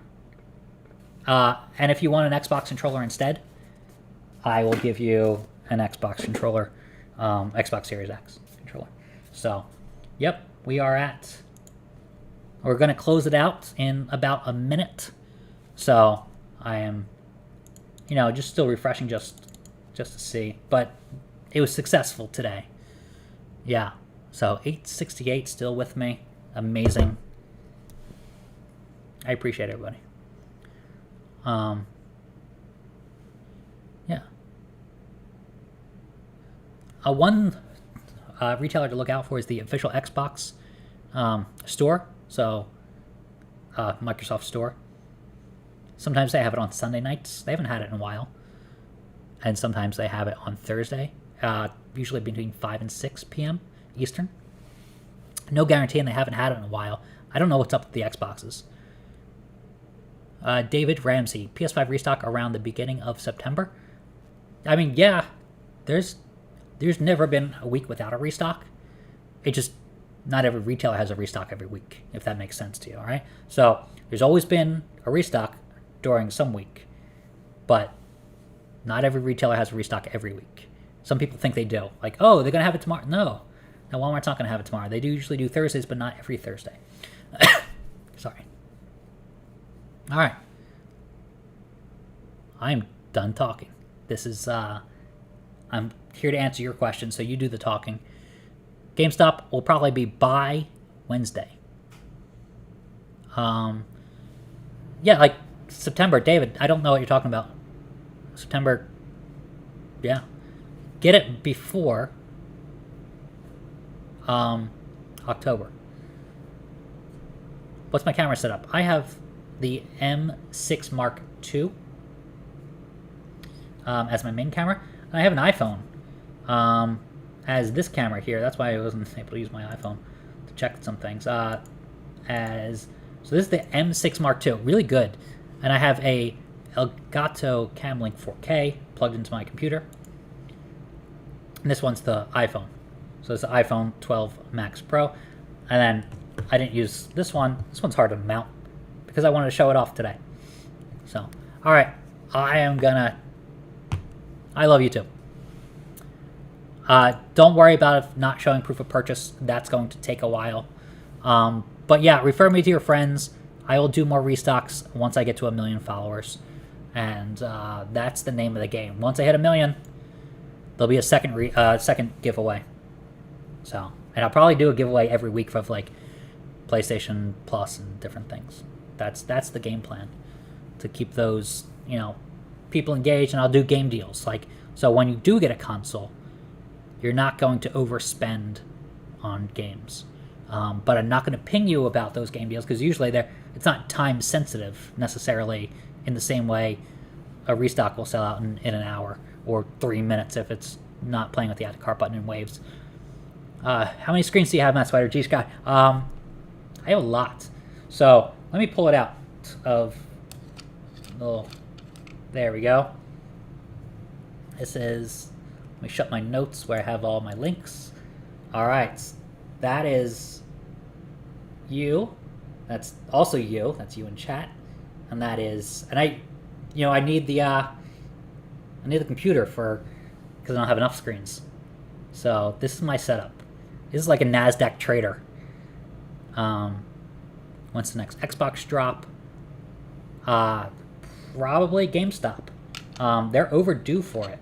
And if you want an Xbox controller instead, I will give you an Xbox controller, Xbox Series X controller. So, yep, we are at... We're going to close it out in about a minute. So, I am, just still refreshing just to see. But it was successful today. Yeah. So, 868 still with me. Amazing. I appreciate everybody. Yeah. One retailer to look out for is the official Xbox store. So, Microsoft Store. Sometimes they have it on Sunday nights. They haven't had it in a while. And sometimes they have it on Thursday, usually between 5 and 6 p.m. Eastern. No guarantee, and they haven't had it in a while. I don't know what's up with the Xboxes. David Ramsey, PS5 restock around the beginning of September. I mean, yeah, there's never been a week without a restock. It just... Not every retailer has a restock every week, if that makes sense to you, all right? So there's always been a restock during some week, but not every retailer has a restock every week. Some people think they do. Like, oh, they're going to have it tomorrow. No, Walmart's not going to have it tomorrow. They do usually do Thursdays, but not every Thursday. Sorry. All right. I'm done talking. This is, I'm here to answer your questions, so you do the talking. GameStop will probably be by Wednesday. Yeah, like September. David, I don't know what you're talking about. September, yeah. Get it before October. What's my camera setup? I have the M6 Mark II as my main camera. And I have an iPhone. As this camera here, that's why I wasn't able to use my iPhone to check some things, as So this is the M6 Mark II, really good. And I have a Elgato Camlink 4K plugged into my computer. And this one's the iPhone. So it's the iPhone 12 Max Pro. And then I didn't use this one. This one's hard to mount because I wanted to show it off today. So, all right, I love you too. Don't worry about not showing proof of purchase. That's going to take a while. But yeah, refer me to your friends. I will do more restocks once I get to 1 million followers. And that's the name of the game. Once I hit 1 million, there'll be a second giveaway. So, and I'll probably do a giveaway every week of like PlayStation Plus and different things. That's the game plan, to keep those, you know, people engaged. And I'll do game deals. Like, so when you do get a console, you're not going to overspend on games. But I'm not going to ping you about those game deals because usually it's not time sensitive necessarily in the same way a restock will sell out in an hour or 3 minutes if it's not playing with the add to cart button in waves. How many screens do you have, Matt Spider? G Sky. I have a lot. So let me pull it out of little. There we go. This is. Let me shut my notes where I have all my links. All right, that is you. That's also you. That's you in chat, and that is. And I need the computer because I don't have enough screens. So this is my setup. This is like a NASDAQ trader. When's the next Xbox drop? Probably GameStop. They're overdue for it.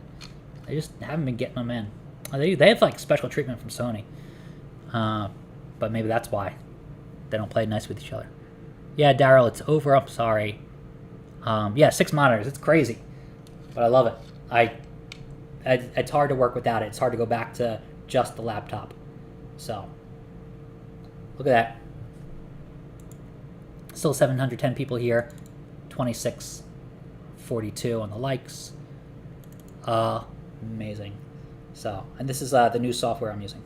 They just haven't been getting them in. They have like special treatment from Sony. But maybe that's why they don't play nice with each other. Yeah, Daryl, it's over. I'm sorry. Yeah, 6 monitors. It's crazy, but I love it. It's hard to work without it. It's hard to go back to just the laptop. So, look at that. Still 710 people here. 2642 on the likes. Amazing. So, and this is the new software I'm using.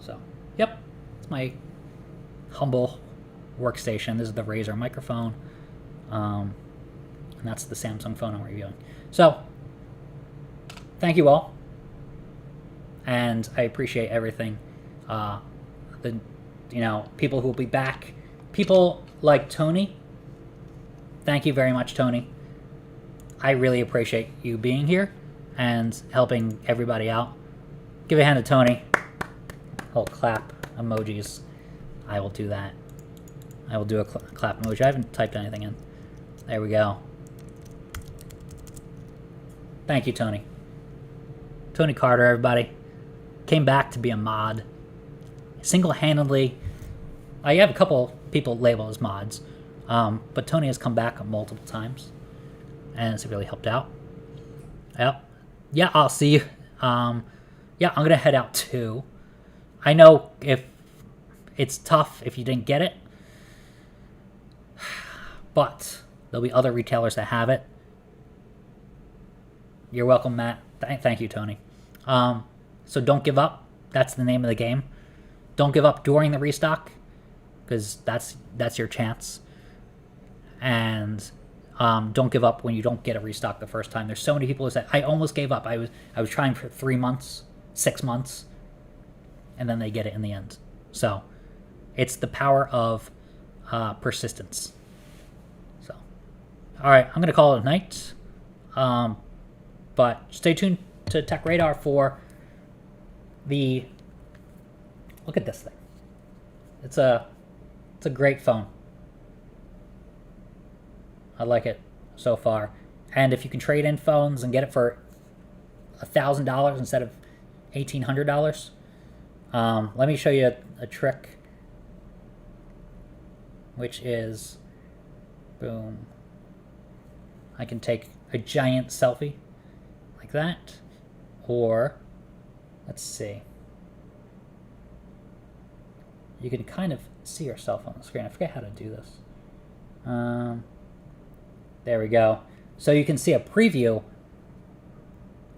So, yep. It's my humble workstation. This is the Razer microphone. And that's the Samsung phone I'm reviewing. So, thank you all. And I appreciate everything. People who will be back. People like Tony. Thank you very much, Tony. I really appreciate you being here and helping everybody out. Give a hand to Tony. Whole clap emojis. I will do that. I will do a clap emoji. I haven't typed anything in. There we go. Thank you, Tony. Tony Carter, everybody. Came back to be a mod. Single-handedly. I have a couple people labeled as mods. But Tony has come back multiple times. And it's really helped out. Yep. Yeah, I'll see you. Yeah, I'm going to head out too. I know if it's tough if you didn't get it. But there'll be other retailers that have it. You're welcome, Matt. Thank you, Tony. So don't give up. That's the name of the game. Don't give up during the restock, because that's your chance. And don't give up when you don't get a restock the first time. There's so many people who said, I almost gave up. I was trying for 3 months, 6 months, and then they get it in the end. So it's the power of persistence. So, all right, I'm going to call it a night. But stay tuned to Tech Radar for look at this thing. It's a great phone. I like it so far. And if you can trade in phones and get it for $1,000 instead of $1,800, let me show you a trick, which is, boom. I can take a giant selfie like that, or let's see. You can kind of see yourself on the screen. I forget how to do this. There we go. So you can see a preview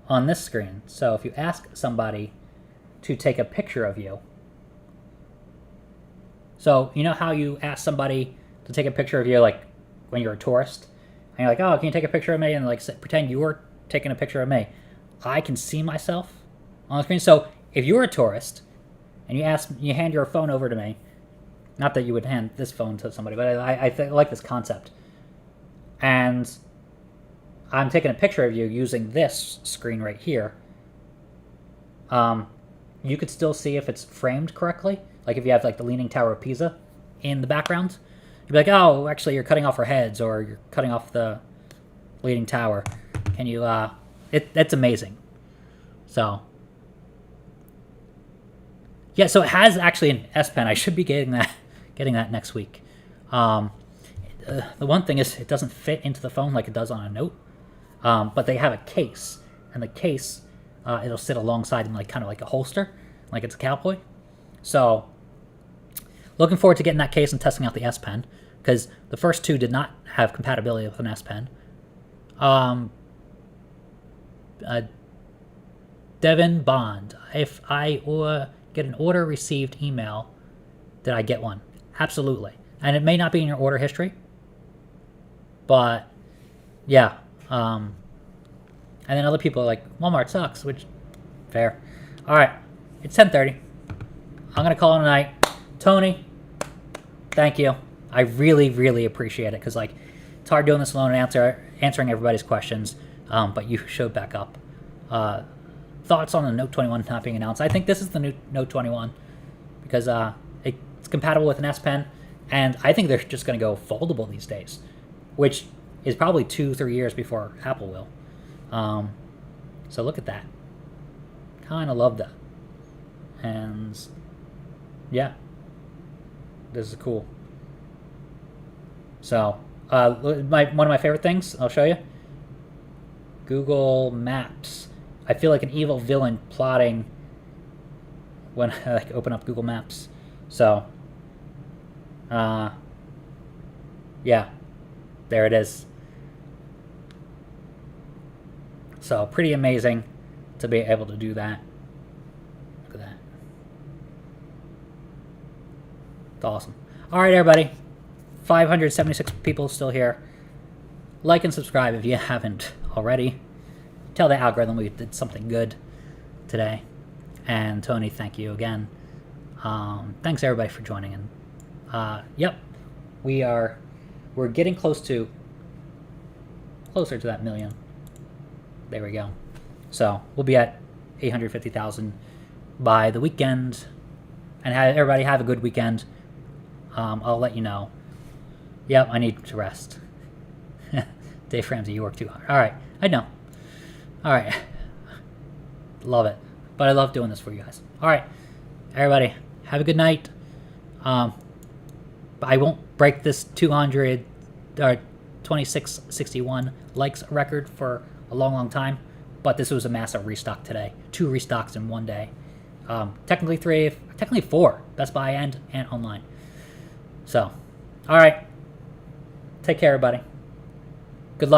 on this screen. So if you ask somebody to take a picture of you, So you know how you ask somebody to take a picture of you, like when you're a tourist, and you're like, "Oh, can you take a picture of me?" And like pretend you were taking a picture of me. I can see myself on the screen. So if you're a tourist and you hand your phone over to me, not that you would hand this phone to somebody, but I like this concept. And I'm taking a picture of you using this screen right here. You could still see if it's framed correctly. Like if you have like the Leaning Tower of Pisa in the background, you'd be like, "Oh, actually, you're cutting off our heads, or you're cutting off the Leaning Tower." Can you? That's amazing. So yeah, so it has actually an S Pen. I should be getting that next week. The one thing is it doesn't fit into the phone like it does on a Note, but they have a case, and the case it'll sit alongside in like kind of like a holster, like it's a cowboy. So looking forward to getting that case and testing out the S Pen, because the first two did not have compatibility with an S Pen. Devin Bond, if I get an order received email, did I get one? Absolutely. And it may not be in your order history, but yeah. And then other people are like, Walmart sucks, which, fair. All right, it's 10:30. I'm going to call it a night. Tony, thank you. I really, really appreciate it, because like, it's hard doing this alone and answering everybody's questions, but you showed back up. Thoughts on the Note 21 not being announced? I think this is the new Note 21, because it's compatible with an S Pen, and I think they're just going to go foldable these days, which is probably 2-3 years before Apple will. So look at that. Kind of love that. And yeah, this is cool. So one of my favorite things, I'll show you. Google Maps. I feel like an evil villain plotting when I like open up Google Maps. So yeah, there it is. So pretty amazing to be able to do that. Look at that. It's awesome. All right, everybody. 576 people still here. Like and subscribe if you haven't already. Tell the algorithm we did something good today. And Tony, thank you again. Thanks everybody for joining in. Yep, we're getting closer to that million. There we go. So we'll be at 850,000 by the weekend. And everybody have a good weekend. I'll let you know. Yep, I need to rest. Dave Ramsey, you work too hard. All right, I know. All right. Love it. But I love doing this for you guys. All right, everybody, have a good night. I won't break this 200 or 2661 likes record for a long time, but this was a massive restock today. 2 restocks in one day. Technically 4, Best Buy and online. So, all right. Take care, everybody. Good luck.